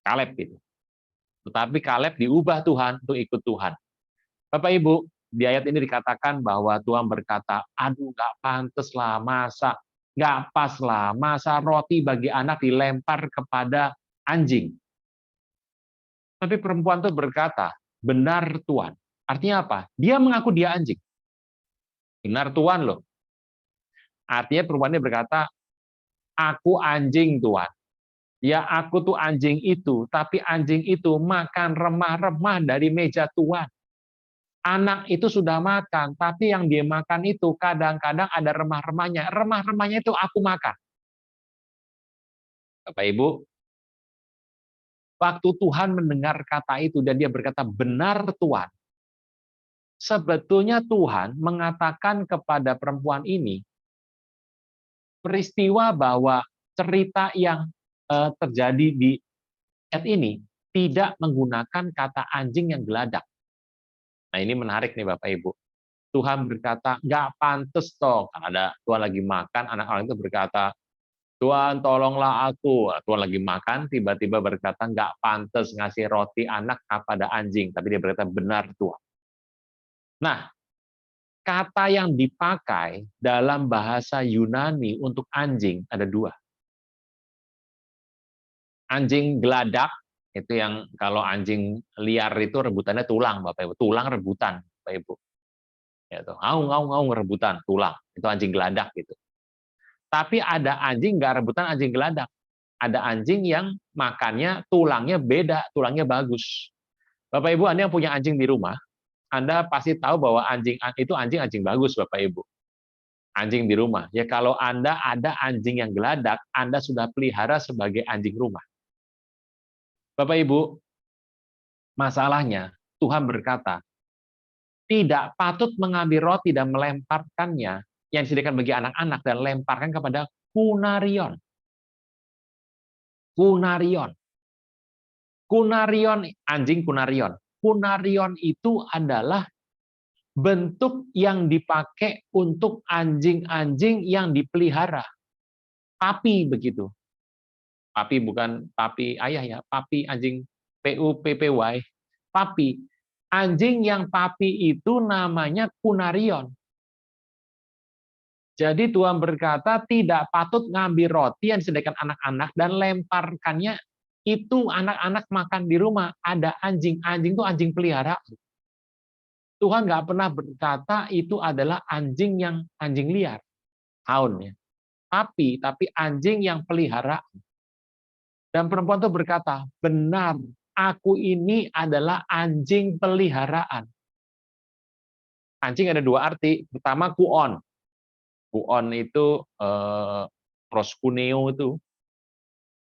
Kaleb gitu. Tetapi Kaleb diubah Tuhan untuk ikut Tuhan. Bapak Ibu, di ayat ini dikatakan bahwa Tuhan berkata, aduh nggak pantas lah, nggak pas lah, masa roti bagi anak dilempar kepada anjing. Tapi perempuan itu berkata, benar Tuhan. Artinya apa? Dia mengaku dia anjing. Benar Tuhan loh. Artinya perempuan ini berkata, aku anjing Tuhan. Ya aku tuh anjing itu, tapi anjing itu makan remah-remah dari meja Tuhan. Anak itu sudah makan, tapi yang dia makan itu kadang-kadang ada remah-remahnya. Remah-remahnya itu aku makan. Bapak Ibu, waktu Tuhan mendengar kata itu dan dia berkata, benar Tuhan. Sebetulnya Tuhan mengatakan kepada perempuan ini, peristiwa bahwa cerita yang terjadi di ayat ini tidak menggunakan kata anjing yang geladak. Nah ini menarik nih Bapak Ibu. Tuhan berkata, nggak pantas toh. Kan ada Tuhan lagi makan, anak orang itu berkata, Tuhan tolonglah aku. Tuhan lagi makan, tiba-tiba berkata, nggak pantas ngasih roti anak kepada anjing. Tapi dia berkata, benar Tuhan. Nah, kata yang dipakai dalam bahasa Yunani untuk anjing ada dua. Anjing geladak, itu yang kalau anjing liar itu rebutannya tulang, Bapak Ibu. Tulang rebutan, Bapak Ibu. Ya, ngaung rebutan, tulang. Itu anjing geladak gitu. Tapi ada anjing nggak rebutan anjing geladak. Ada anjing yang makannya tulangnya beda, tulangnya bagus. Bapak Ibu, Anda yang punya anjing di rumah, Anda pasti tahu bahwa anjing itu anjing bagus, Bapak Ibu. Anjing di rumah. Ya kalau Anda ada anjing yang geladak, Anda sudah pelihara sebagai anjing rumah. Bapak Ibu, masalahnya Tuhan berkata, tidak patut mengambil roti dan melemparkannya yang disediakan bagi anak-anak dan lemparkan kepada kunarion. Kunarion. Kunarion, anjing kunarion. Kunarion itu adalah bentuk yang dipakai untuk anjing-anjing yang dipelihara. Papi begitu. Papi bukan papi ayah ya, papi anjing PUPPY. Papi. Anjing yang papi itu namanya kunarion. Jadi Tuhan berkata tidak patut ngambil roti yang disediakan anak-anak dan lemparkannya itu anak-anak makan di rumah. Ada anjing. Anjing itu anjing pelihara. Tuhan nggak pernah berkata itu adalah anjing yang anjing liar. Haun ya. Tapi anjing yang pelihara. Dan perempuan itu berkata, benar, aku ini adalah anjing peliharaan. Anjing ada dua arti. Pertama, kuon. Kuon itu proskuneo itu.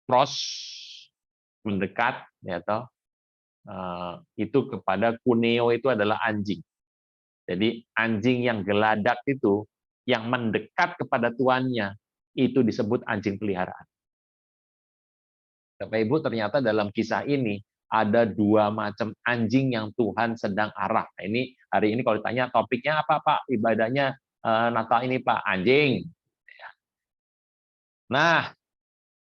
Pros, mendekat, ya toh. Itu kepada kuneo itu adalah anjing. Jadi anjing yang geladak itu, yang mendekat kepada tuannya, itu disebut anjing peliharaan. Bapak Ibu, ternyata dalam kisah ini ada dua macam anjing yang Tuhan sedang arah. Nah, ini hari ini kalau ditanya topiknya apa Pak? Ibadahnya Natal ini Pak, anjing. Nah,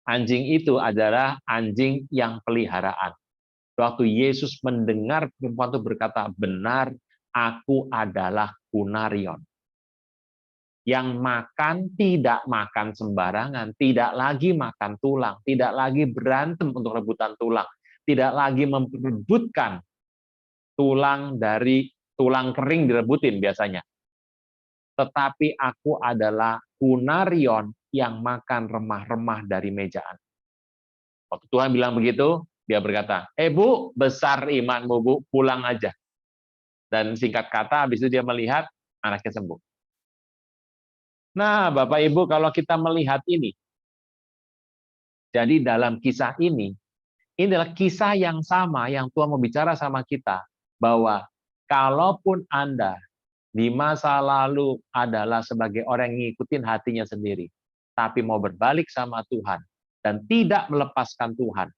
anjing itu adalah anjing yang peliharaan. Waktu Yesus mendengar perempuan itu berkata, benar, aku adalah kunarion. Yang makan tidak makan sembarangan, tidak lagi makan tulang, tidak lagi berantem untuk rebutan tulang. tidak lagi memperebutkan tulang kering direbutin biasanya. Tetapi aku adalah kunarion yang makan remah-remah dari mejaan. Waktu Tuhan bilang begitu, dia berkata, Bu, besar imanmu, Bu, pulang aja. Dan singkat kata, habis itu dia melihat anaknya sembuh. Nah, Bapak Ibu, kalau kita melihat ini, jadi dalam kisah ini adalah kisah yang sama yang Tuhan mau bicara sama kita, bahwa kalaupun Anda di masa lalu adalah sebagai orang yang ngikutin hatinya sendiri, tapi mau berbalik sama Tuhan, dan tidak melepaskan Tuhan,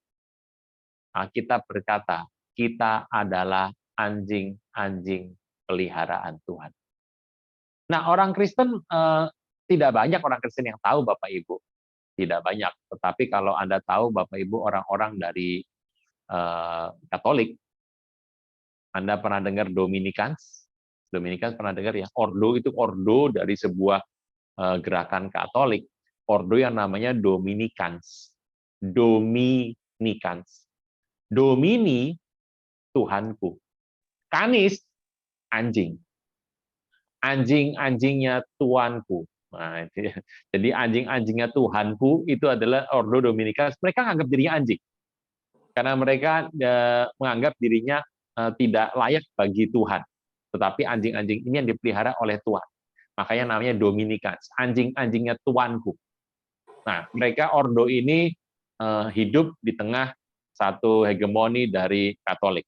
nah, kita berkata, kita adalah anjing-anjing peliharaan Tuhan. Nah, orang Kristen, tidak banyak orang Kristen yang tahu, Bapak Ibu. Tidak banyak. Tetapi kalau Anda tahu, Bapak Ibu, orang-orang dari Katolik, Anda pernah dengar Dominicans? Dominicans pernah dengar ya? Ordo itu ordo dari sebuah gerakan Katolik. Ordo yang namanya Dominicans. Dominicans. Domini, Tuhanku. Canis, anjing. Anjing-anjingnya Tuanku. Nah, jadi anjing-anjingnya Tuhanku itu adalah Ordo Dominicans. Mereka menganggap dirinya anjing. Karena mereka menganggap dirinya tidak layak bagi Tuhan. Tetapi anjing-anjing ini yang dipelihara oleh Tuhan. Makanya namanya Dominicans, anjing-anjingnya Tuanku. Nah, mereka Ordo ini hidup di tengah satu hegemoni dari Katolik.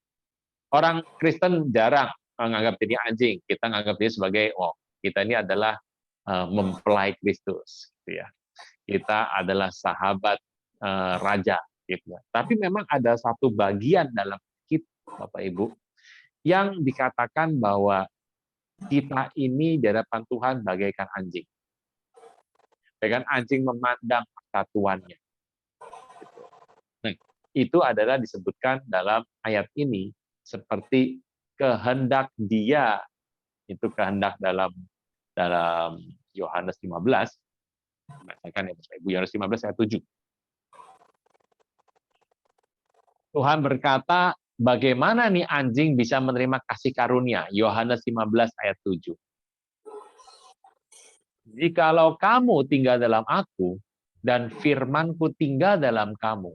Orang Kristen jarang menganggap diri anjing. Kita menganggap dia sebagai, kita ini adalah mempelai Kristus, gitu ya. Kita adalah sahabat raja, gitu ya. Tapi memang ada satu bagian dalam kita, Bapak Ibu, yang dikatakan bahwa kita ini di hadapan Tuhan bagaikan anjing. Bagaikan anjing memandang kesatuannya. Nah, itu adalah disebutkan dalam ayat ini seperti kehendak Dia, itu kehendak dalam Yohanes 15, bacakan ya Bapak Ibu, Yohanes 15 ayat 7. Tuhan berkata, bagaimana nih anjing bisa menerima kasih karunia? Yohanes 15 ayat 7. Jikalau kamu tinggal dalam aku, dan firmanku tinggal dalam kamu,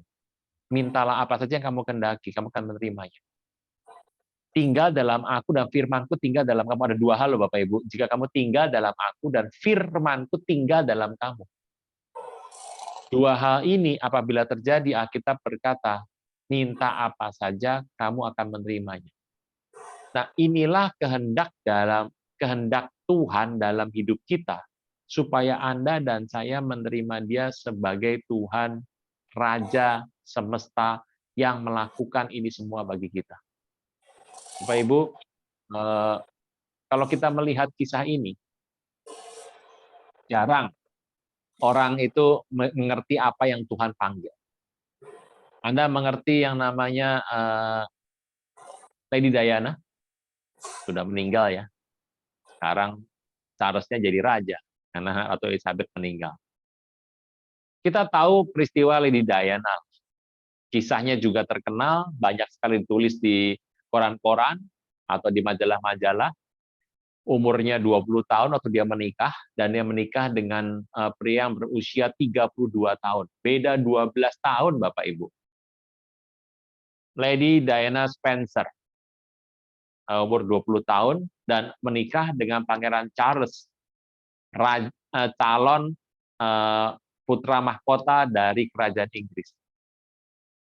mintalah apa saja yang kamu kehendaki, kamu akan menerimanya. Tinggal dalam aku dan firmanku tinggal dalam kamu. Ada dua hal loh Bapak Ibu. Jika kamu tinggal dalam aku dan firmanku tinggal dalam kamu. Dua hal ini apabila terjadi, Alkitab berkata, minta apa saja kamu akan menerimanya. Nah, inilah kehendak Tuhan dalam hidup kita, supaya Anda dan saya menerima Dia sebagai Tuhan, Raja semesta yang melakukan ini semua bagi kita. Bapak Ibu, kalau kita melihat kisah ini, jarang orang itu mengerti apa yang Tuhan panggil. Anda mengerti yang namanya Lady Diana? Sudah meninggal ya. Sekarang Charles-nya jadi raja karena Ratu Elizabeth meninggal. Kita tahu peristiwa Lady Diana. Kisahnya juga terkenal, banyak sekali ditulis di koran-koran atau di majalah-majalah. Umurnya 20 tahun waktu dia menikah, dan dia menikah dengan pria yang berusia 32 tahun. Beda 12 tahun, Bapak Ibu. Lady Diana Spencer, umur 20 tahun, dan menikah dengan Pangeran Charles, calon putra mahkota dari Kerajaan Inggris.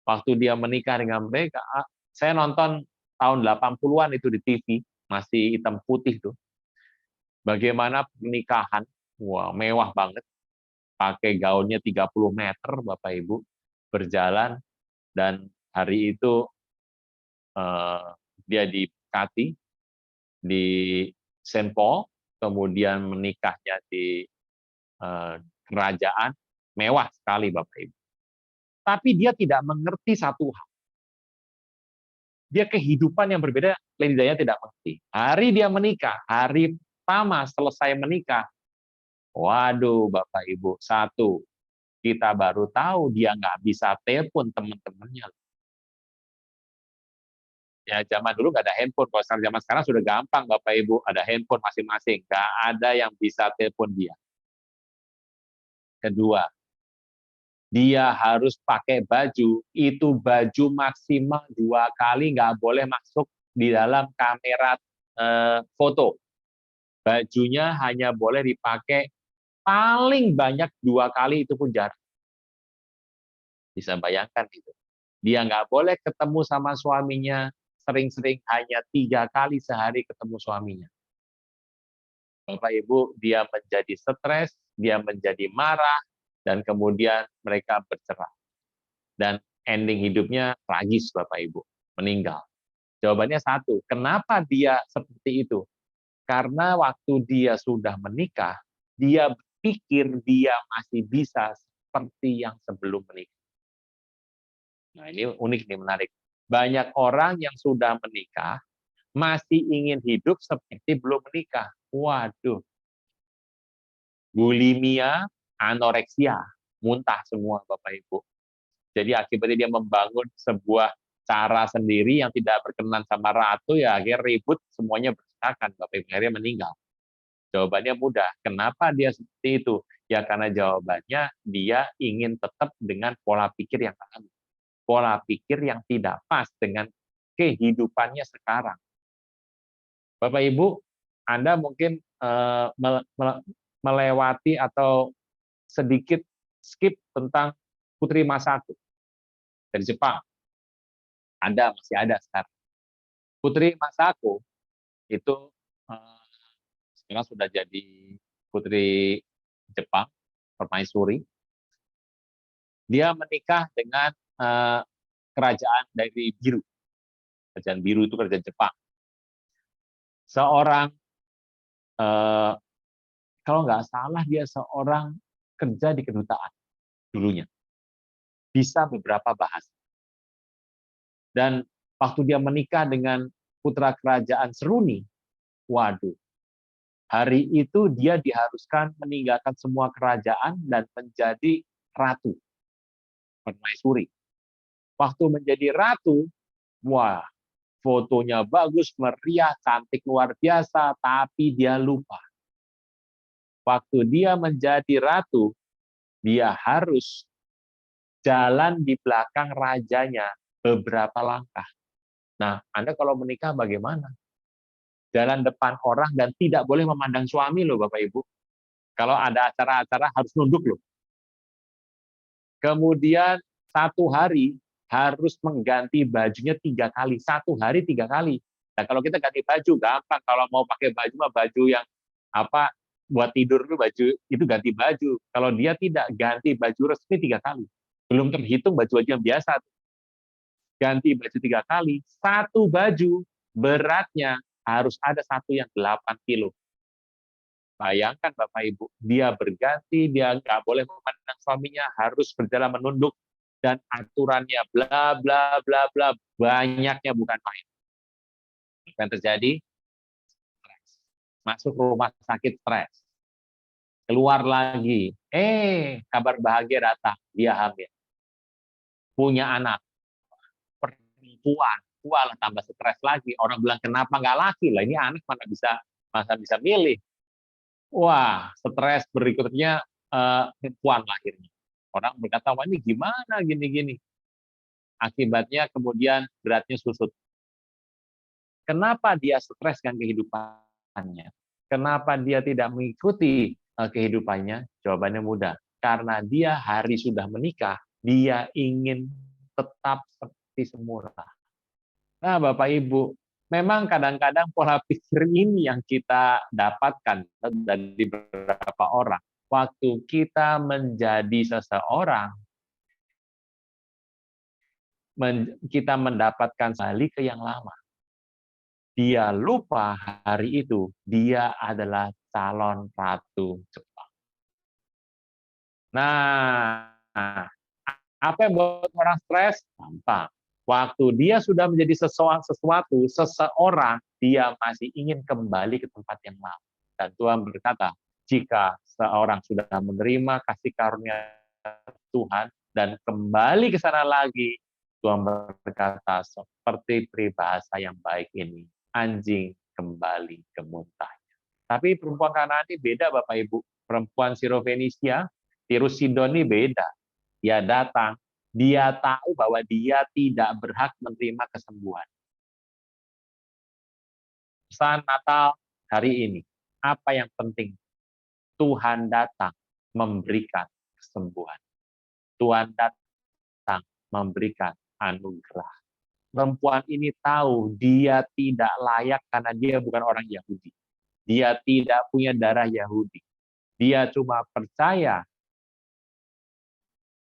Waktu dia menikah dengan mereka, saya nonton tahun 80-an itu di TV, masih hitam putih tuh. Bagaimana pernikahan, wah mewah banget, pakai gaunnya 30 meter, Bapak Ibu, berjalan, dan hari itu dia diberkati di Saint Paul, kemudian menikahnya di kerajaan, mewah sekali Bapak Ibu. Tapi dia tidak mengerti satu hal. Dia kehidupan yang berbeda, Lady Diana tidak mengerti. Hari dia menikah, hari pertama selesai menikah, waduh Bapak Ibu, satu, kita baru tahu dia nggak bisa telepon teman-temannya. Ya zaman dulu nggak ada handphone, kalau zaman sekarang sudah gampang Bapak Ibu, ada handphone masing-masing, nggak ada yang bisa telepon dia. Kedua, dia harus pakai baju, itu baju maksimal 2 kali, nggak boleh masuk di dalam kamera foto. Bajunya hanya boleh dipakai paling banyak 2 kali, itu pun jarang. Bisa bayangkan itu. Dia nggak boleh ketemu sama suaminya sering-sering, hanya 3 kali sehari ketemu suaminya. Bapak Ibu, dia menjadi stres, dia menjadi marah, dan kemudian mereka bercerai. Dan ending hidupnya tragis Bapak Ibu, meninggal. Jawabannya satu, kenapa dia seperti itu? Karena waktu dia sudah menikah, dia berpikir dia masih bisa seperti yang sebelum menikah. Nah, ini unik nih, menarik. Banyak orang yang sudah menikah masih ingin hidup seperti belum menikah. Waduh, bulimia, anoreksia, muntah semua Bapak Ibu. Jadi akibatnya dia membangun sebuah cara sendiri yang tidak berkenan sama ratu, ya akhirnya ribut, semuanya berserakan, Bapak Ibu, akhirnya meninggal. Jawabannya mudah. Kenapa dia seperti itu? Ya karena jawabannya dia ingin tetap dengan pola pikir yang lama. Pola pikir yang tidak pas dengan kehidupannya sekarang. Bapak Ibu, Anda mungkin melewati atau sedikit skip tentang Putri Masako dari Jepang. Anda masih ada sekarang. Putri Masako itu sekarang sudah jadi putri Jepang, permaisuri. Dia menikah dengan kerajaan dari Biru. Kerajaan Biru itu kerajaan Jepang. Seorang, kalau nggak salah dia seorang kerja di kedutaan dulunya. Bisa beberapa bahasa. Dan waktu dia menikah dengan putra kerajaan Seruni, waduh, hari itu dia diharuskan meninggalkan semua kerajaan dan menjadi ratu, permaisuri. Waktu menjadi ratu, wah, fotonya bagus, meriah, cantik luar biasa, tapi dia lupa. Waktu dia menjadi ratu, dia harus jalan di belakang rajanya beberapa langkah. Nah, Anda kalau menikah bagaimana? Jalan depan orang dan tidak boleh memandang suami loh Bapak Ibu. Kalau ada acara-acara harus nunduk loh. Kemudian satu hari harus mengganti bajunya 3 kali. Satu hari 3 kali. Nah, kalau kita ganti baju gampang. Kalau mau pakai baju mah baju yang apa buat tidur itu baju itu ganti baju. Kalau dia tidak, ganti baju resmi 3 kali. Belum terhitung baju-baju yang biasa. Ganti baju 3 kali. Satu baju beratnya harus ada satu yang 8 kilo. Bayangkan Bapak Ibu, dia berganti, dia nggak boleh memandang suaminya, harus berjalan menunduk, dan aturannya bla bla bla bla, banyaknya bukan main. Apa yang terjadi? Stres. Masuk rumah sakit stres. Keluar lagi, kabar bahagia datang, dia hamil. Punya anak, perempuan, wah tambah stres lagi. Orang bilang kenapa nggak laki lah, ini anak mana bisa milih. Wah, stres berikutnya perempuan lahirnya. Orang berkata, wah ini gimana gini-gini. Akibatnya kemudian beratnya susut. Kenapa dia stres dengan kehidupannya? Kenapa dia tidak mengikuti kehidupannya? Jawabannya mudah. Karena dia hari sudah menikah, dia ingin tetap seperti semula. Nah, Bapak Ibu, memang kadang-kadang pola pikir ini yang kita dapatkan dari beberapa orang. Waktu kita menjadi seseorang, kita mendapatkan balik ke yang lama. Dia lupa hari itu dia adalah calon ratu Jepang. Nah, apa yang buat orang stres? Gampang. Waktu dia sudah menjadi seseorang, dia masih ingin kembali ke tempat yang lama. Dan Tuhan berkata, jika seorang sudah menerima kasih karunia Tuhan dan kembali ke sana lagi, Tuhan berkata, seperti peribahasa yang baik ini, anjing kembali ke muntahnya. Tapi perempuan Kanaan ini beda Bapak Ibu. Perempuan Sirofenisia, Tirus Sidon ini beda. Dia datang, dia tahu bahwa dia tidak berhak menerima kesembuhan. Pesan Natal hari ini, apa yang penting? Tuhan datang memberikan kesembuhan. Tuhan datang memberikan anugerah. Perempuan ini tahu dia tidak layak karena dia bukan orang Yahudi. Dia tidak punya darah Yahudi. Dia cuma percaya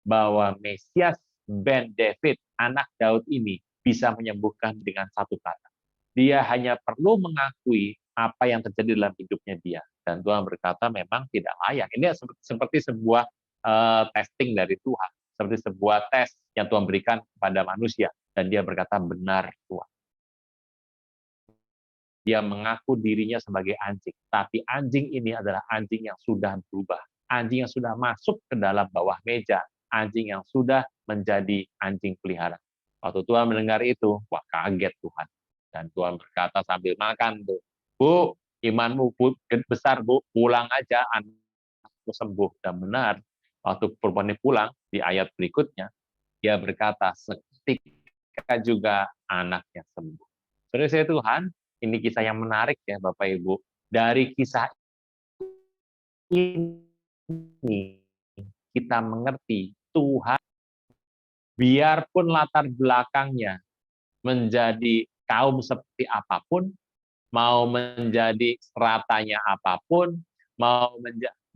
bahwa Mesias ben David, anak Daud ini bisa menyembuhkan dengan satu kata. Dia hanya perlu mengakui apa yang terjadi dalam hidupnya dia. Dan Tuhan berkata memang tidak layak. Ini seperti sebuah testing dari Tuhan. Seperti sebuah tes yang Tuhan berikan kepada manusia. Dan dia berkata, benar Tuhan. Dia mengaku dirinya sebagai anjing. Tapi anjing ini adalah anjing yang sudah berubah. Anjing yang sudah masuk ke dalam bawah meja. Anjing yang sudah menjadi anjing pelihara. Waktu Tuhan mendengar itu, wah kaget Tuhan. Dan Tuhan berkata sambil makan, tuh, Bu, imanmu besar Bu, pulang aja, anakku sembuh. Dan benar, waktu perempuan ini pulang, di ayat berikutnya, dia berkata, seketika juga anaknya sembuh. Saudara saya Tuhan, ini kisah yang menarik ya Bapak Ibu. Dari kisah ini, kita mengerti Tuhan, biarpun latar belakangnya menjadi kaum seperti apapun, mau menjadi stratanya apapun, mau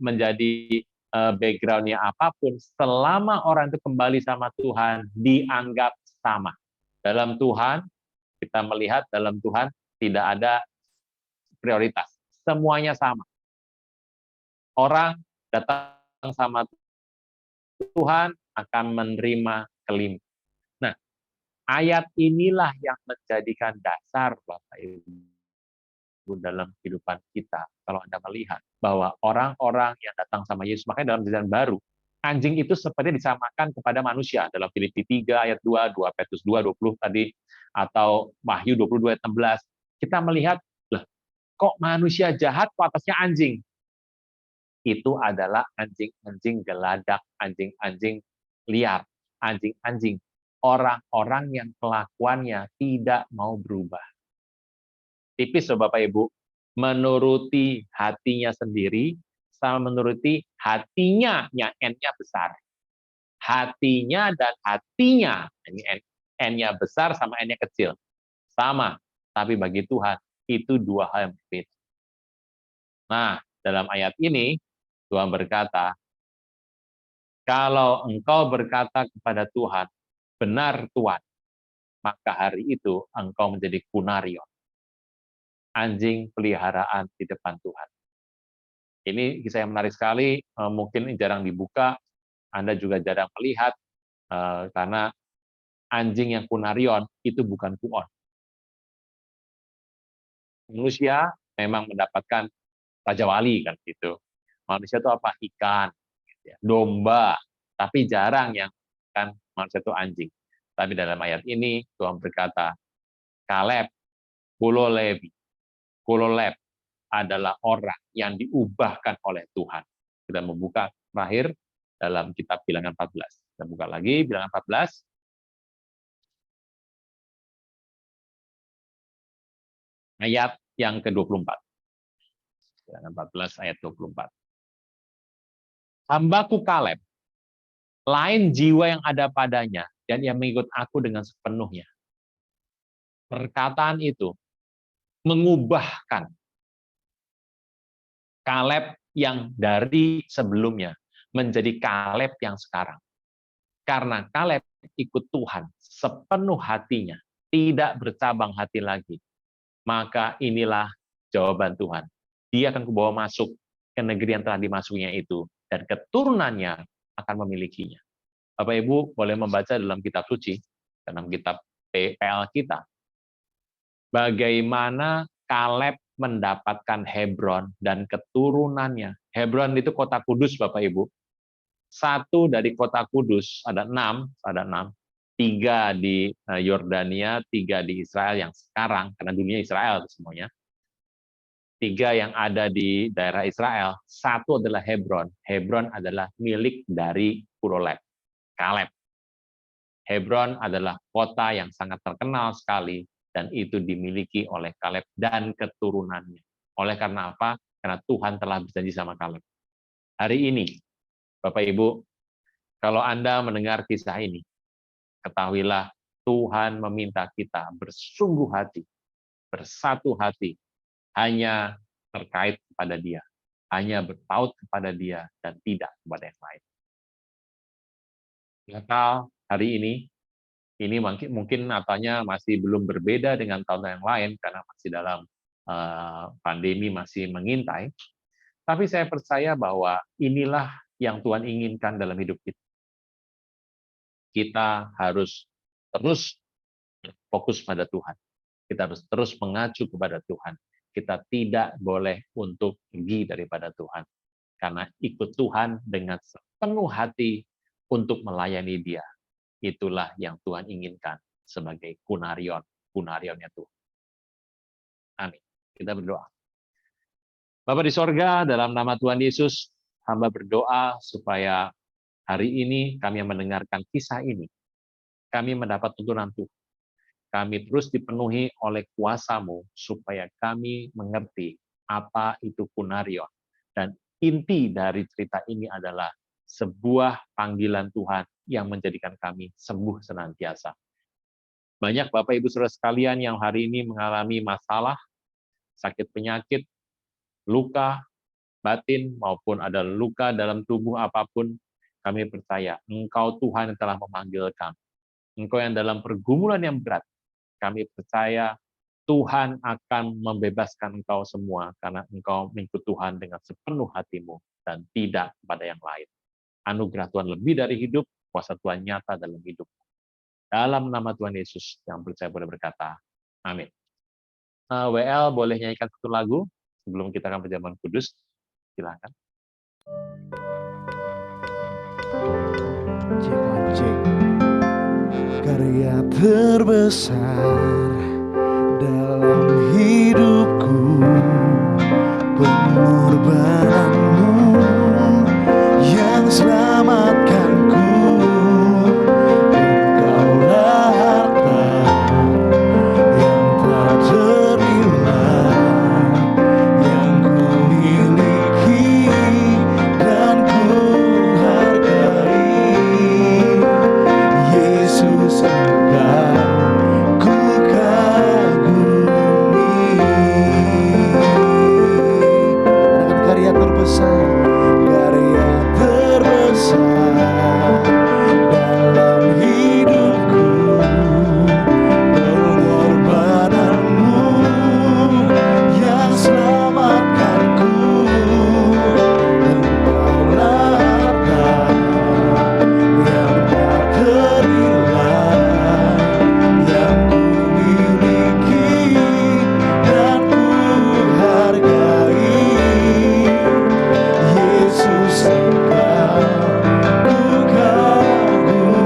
menjadi background-nya apapun, selama orang itu kembali sama Tuhan, dianggap sama. Dalam Tuhan, kita melihat dalam Tuhan tidak ada prioritas. Semuanya sama. Orang datang sama Tuhan akan menerima kelimpahan. Nah, ayat inilah yang menjadikan dasar Bapak Ibu dalam kehidupan kita. Kalau Anda melihat bahwa orang-orang yang datang sama Yesus, makanya dalam Perjanjian Baru, anjing itu seperti disamakan kepada manusia. Dalam Filipi 3 ayat 2, 2 Petrus 2, 20 tadi, atau Wahyu 22 ayat 16, kita melihat, loh, kok manusia jahat kok atasnya anjing? Itu adalah anjing-anjing geladak, anjing-anjing liar, anjing-anjing, orang-orang yang kelakuannya tidak mau berubah. Tipis loh Bapak Ibu, menuruti hatinya sendiri, sama menuruti hatinya, yang N-nya besar. Hatinya dan hatinya, ini N-nya besar sama N-nya kecil. Sama, tapi bagi Tuhan, itu dua hal yang berbeda. Nah, dalam ayat ini, Tuhan berkata, kalau engkau berkata kepada Tuhan, benar Tuhan, maka hari itu engkau menjadi kunarion, anjing peliharaan di depan Tuhan. Ini kisah yang menarik sekali, mungkin jarang dibuka, Anda juga jarang melihat, karena anjing yang kunarion itu bukan kuon. Manusia memang mendapatkan Raja Wali kan gitu. Manusia itu apa? Ikan, gitu ya. Domba, tapi jarang yang kan manusia itu anjing. Tapi dalam ayat ini Tuhan berkata, Kaleb, Kuloleb adalah orang yang diubahkan oleh Tuhan. Kita membuka terakhir dalam kitab Bilangan 14. Kita buka lagi Bilangan 14. Ayat yang ke-24. Bilangan 14 ayat 24. Hambaku Kaleb, lain jiwa yang ada padanya, dan ia mengikut aku dengan sepenuhnya. Perkataan itu mengubahkan Kaleb yang dari sebelumnya menjadi Kaleb yang sekarang. Karena Kaleb ikut Tuhan sepenuh hatinya, tidak bercabang hati lagi. Maka inilah jawaban Tuhan. Dia akan kubawa masuk ke negeri yang telah dimasukinya itu, dan keturunannya akan memilikinya. Bapak Ibu boleh membaca dalam kitab suci, dalam kitab PL kita, bagaimana Kaleb mendapatkan Hebron dan keturunannya. Hebron itu kota kudus Bapak Ibu. Satu dari kota kudus, ada enam, 3 di Yordania, 3 di Israel yang sekarang, karena dunia Israel semuanya. 3 yang ada di daerah Israel, 1 adalah Hebron. Hebron adalah milik dari Purolek, Kaleb. Hebron adalah kota yang sangat terkenal sekali, dan itu dimiliki oleh Kaleb dan keturunannya. Oleh karena apa? Karena Tuhan telah berjanji sama Kaleb. Hari ini, Bapak Ibu, kalau Anda mendengar kisah ini, ketahuilah Tuhan meminta kita bersungguh hati, bersatu hati, hanya terkait kepada Dia, hanya berpaut kepada Dia, dan tidak kepada yang lain. Natal hari ini mungkin Natalnya masih belum berbeda dengan tahun yang lain, karena masih dalam pandemi masih mengintai, tapi saya percaya bahwa inilah yang Tuhan inginkan dalam hidup kita. Kita harus terus fokus pada Tuhan. Kita harus terus mengacu kepada Tuhan. Kita tidak boleh untuk pergi daripada Tuhan. Karena ikut Tuhan dengan sepenuh hati untuk melayani Dia. Itulah yang Tuhan inginkan sebagai kunarionnya Tuhan. Amin. Kita berdoa. Bapa di sorga, dalam nama Tuhan Yesus, hamba berdoa supaya hari ini kami yang mendengarkan kisah ini, kami mendapat tuntunan Tuhan. Kami terus dipenuhi oleh kuasa-Mu supaya kami mengerti apa itu kunarion. Dan inti dari cerita ini adalah sebuah panggilan Tuhan yang menjadikan kami sembuh senantiasa. Banyak Bapak Ibu Saudara sekalian yang hari ini mengalami masalah, sakit penyakit, luka batin, maupun ada luka dalam tubuh apapun, kami percaya Engkau Tuhan yang telah memanggil kami. Engkau yang dalam pergumulan yang berat, kami percaya Tuhan akan membebaskan engkau semua karena engkau mengikut Tuhan dengan sepenuh hatimu dan tidak kepada yang lain. Anugerah Tuhan lebih dari hidup, kuasa Tuhan nyata dalam hidup. Dalam nama Tuhan Yesus yang percaya boleh berkata, amin. WL boleh nyanyikan satu lagu sebelum kita akan perjamuan kudus. Silakan. Cek. Karya terbesar dalam hidupku, pengorbananmu yang selamatkanku. Engkaulah harta yang tak ternilai yang ku miliki dan ku hargai. Yesus, Engkau ku kagumi. Dengan karya terbesar dalam hidupku, pengorbananmu yang selamatkanku. Engkaulah harta yang tak ternilai yang ku miliki dan ku hargai. Yesus, Engkau ku kagumi.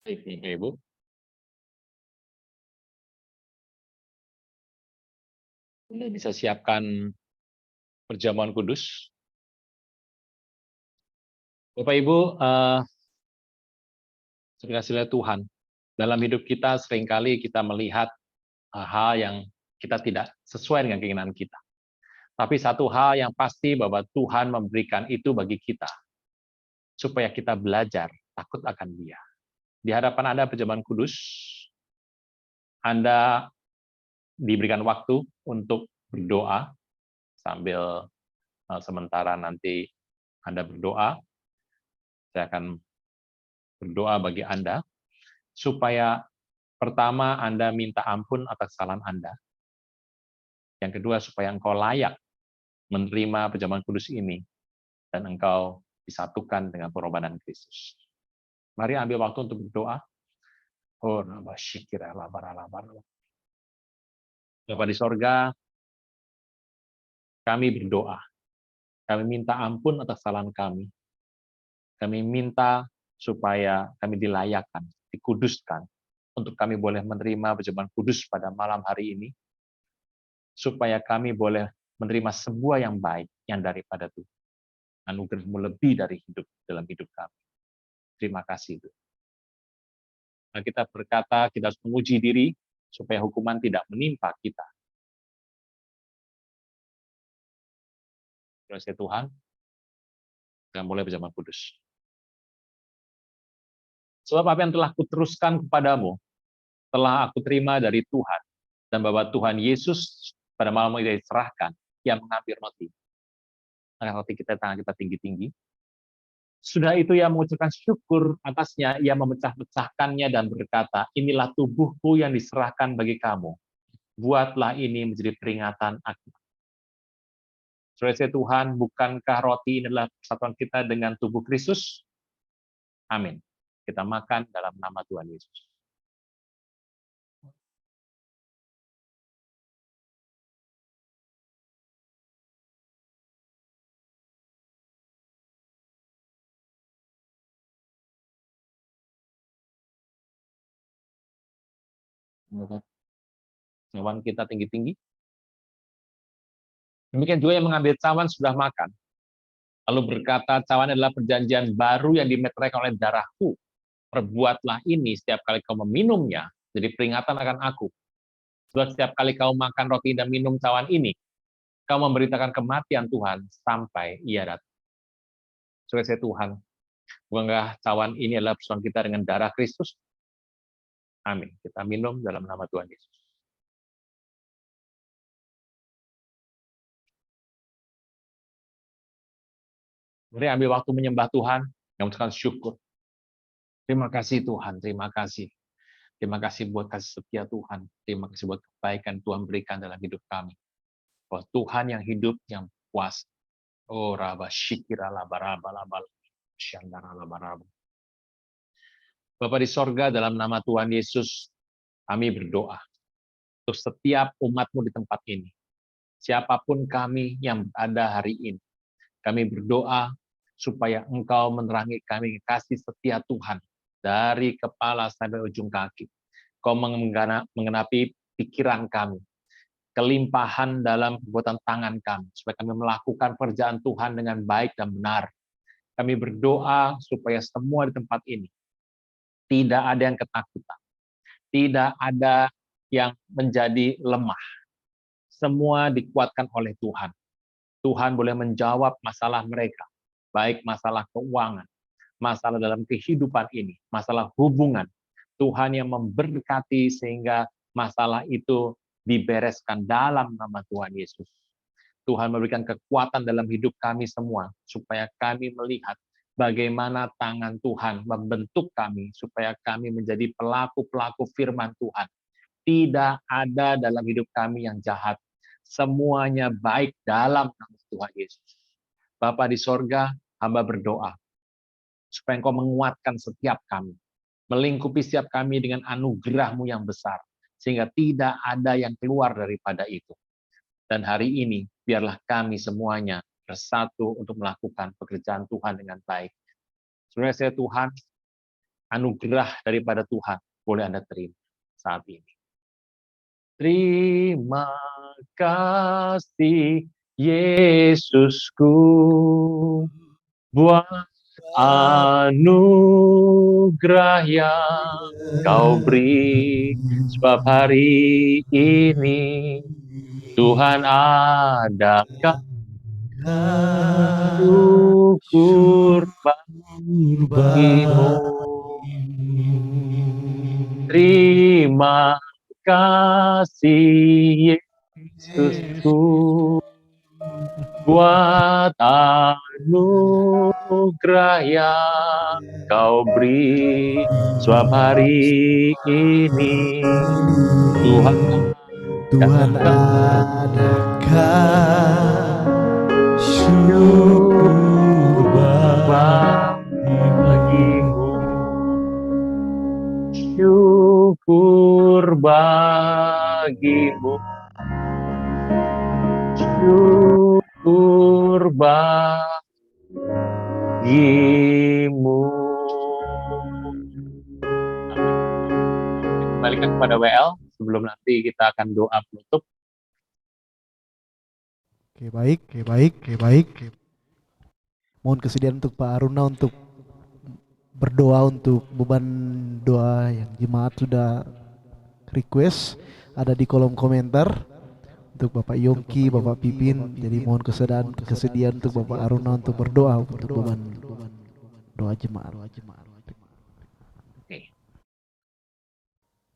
Baik, Bapak Ibu. Anda bisa siapkan perjamuan kudus. Bapak Ibu, kasih Tuhan, dalam hidup kita seringkali kita melihat hal yang kita tidak sesuai dengan keinginan kita. Tapi satu hal yang pasti bahwa Tuhan memberikan itu bagi kita, supaya kita belajar takut akan Dia. Di hadapan Anda perjamuan kudus, Anda diberikan waktu untuk berdoa, sambil sementara nanti Anda berdoa, saya akan berdoa bagi Anda, supaya pertama Anda minta ampun atas kesalahan Anda. Yang kedua, supaya engkau layak menerima perjamuan kudus ini, dan engkau disatukan dengan pengorbanan Kristus. Mari ambil waktu untuk berdoa. Bapa di sorga, kami berdoa. Kami minta ampun atas kesalahan kami. Kami minta supaya kami dilayakkan, dikuduskan, untuk kami boleh menerima perjamuan kudus pada malam hari ini, supaya kami boleh menerima sebuah yang baik yang daripada Tuhan. Anugerah-Mu lebih dari hidup dalam hidup kami. Terima kasih, Tuhan. Nah, kita berkata, kita harus menguji diri supaya hukuman tidak menimpa kita. Terima kasih Tuhan, dan mulai perjamuan kudus. Sebab apa yang telah kuteruskan kepadamu, telah aku terima dari Tuhan, dan bahwa Tuhan Yesus pada malam itu diserahkan, Ia mengambil roti. Angkat roti kita, tangan kita tinggi-tinggi. Sudah itu Ia mengucapkan syukur atasnya, Ia memecah-pecahkannya dan berkata, inilah tubuhku yang diserahkan bagi kamu. Buatlah ini menjadi peringatan aku. Saudara Tuhan, bukankah roti ini adalah persatuan kita dengan tubuh Kristus? Amin. Kita makan dalam nama Tuhan Yesus. Cawan kita tinggi-tinggi. Demikian juga yang mengambil cawan sudah makan. Lalu berkata, cawan adalah perjanjian baru yang dimeteraikan oleh darahku. Perbuatlah ini setiap kali kau meminumnya, jadi peringatan akan aku. Sebab setiap kali kau makan roti dan minum cawan ini, kau memberitakan kematian Tuhan sampai Ia datang. Saudara Tuhan, bukankah cawan ini adalah persatuan kita dengan darah Kristus? Amin. Kita minum dalam nama Tuhan Yesus. Mari ambil waktu menyembah Tuhan, yang mengucapkan syukur. Terima kasih Tuhan, terima kasih. Terima kasih buat kasih setia Tuhan. Terima kasih buat kebaikan Tuhan berikan dalam hidup kami. Bahwa Tuhan yang hidup, yang puas. Oh, Rabba Syikira Labaraba Labal Syandara Labaraba. Bapa di sorga, dalam nama Tuhan Yesus, kami berdoa untuk setiap umat-Mu di tempat ini. Siapapun kami yang ada hari ini, kami berdoa supaya Engkau menerangi kami kasih setia Tuhan dari kepala sampai ujung kaki. Kau mengenapi pikiran kami, kelimpahan dalam perbuatan tangan kami, supaya kami melakukan pekerjaan Tuhan dengan baik dan benar. Kami berdoa supaya semua di tempat ini tidak ada yang ketakutan, tidak ada yang menjadi lemah. Semua dikuatkan oleh Tuhan. Tuhan boleh menjawab masalah mereka, baik masalah keuangan, masalah dalam kehidupan ini, masalah hubungan. Tuhan yang memberkati sehingga masalah itu dibereskan dalam nama Tuhan Yesus. Tuhan memberikan kekuatan dalam hidup kami semua, supaya kami melihat bagaimana tangan Tuhan membentuk kami, supaya kami menjadi pelaku-pelaku firman Tuhan. Tidak ada dalam hidup kami yang jahat. Semuanya baik dalam nama Tuhan Yesus. Bapa di sorga, hamba berdoa supaya Engkau menguatkan setiap kami, melingkupi setiap kami dengan anugerah-Mu yang besar, sehingga tidak ada yang keluar daripada itu. Dan hari ini, biarlah kami semuanya bersatu untuk melakukan pekerjaan Tuhan dengan baik. Sebenarnya saya Tuhan, anugerah daripada Tuhan boleh Anda terima saat ini. Terima kasih Yesusku buat anugerah yang Kau beri, sebab hari ini Tuhan adakan syukur bagimu. Terima kasih Yesusku buat anugerah yang Kau beri, sebab hari ini Tuhan adakan syukur bagimu. bagimu, syukur bagimu. Kembalikan kepada WL sebelum nanti kita akan doa penutup. Oke, baik, oke, baik, oke, baik. Mohon kesediaan untuk Pak Aruna untuk berdoa untuk beban doa yang jemaat sudah request, ada di kolom komentar untuk Bapak Yongki, Bapak Pipin. Jadi mohon kesediaan untuk Bapak Aruna untuk berdoa untuk beban doa jemaat.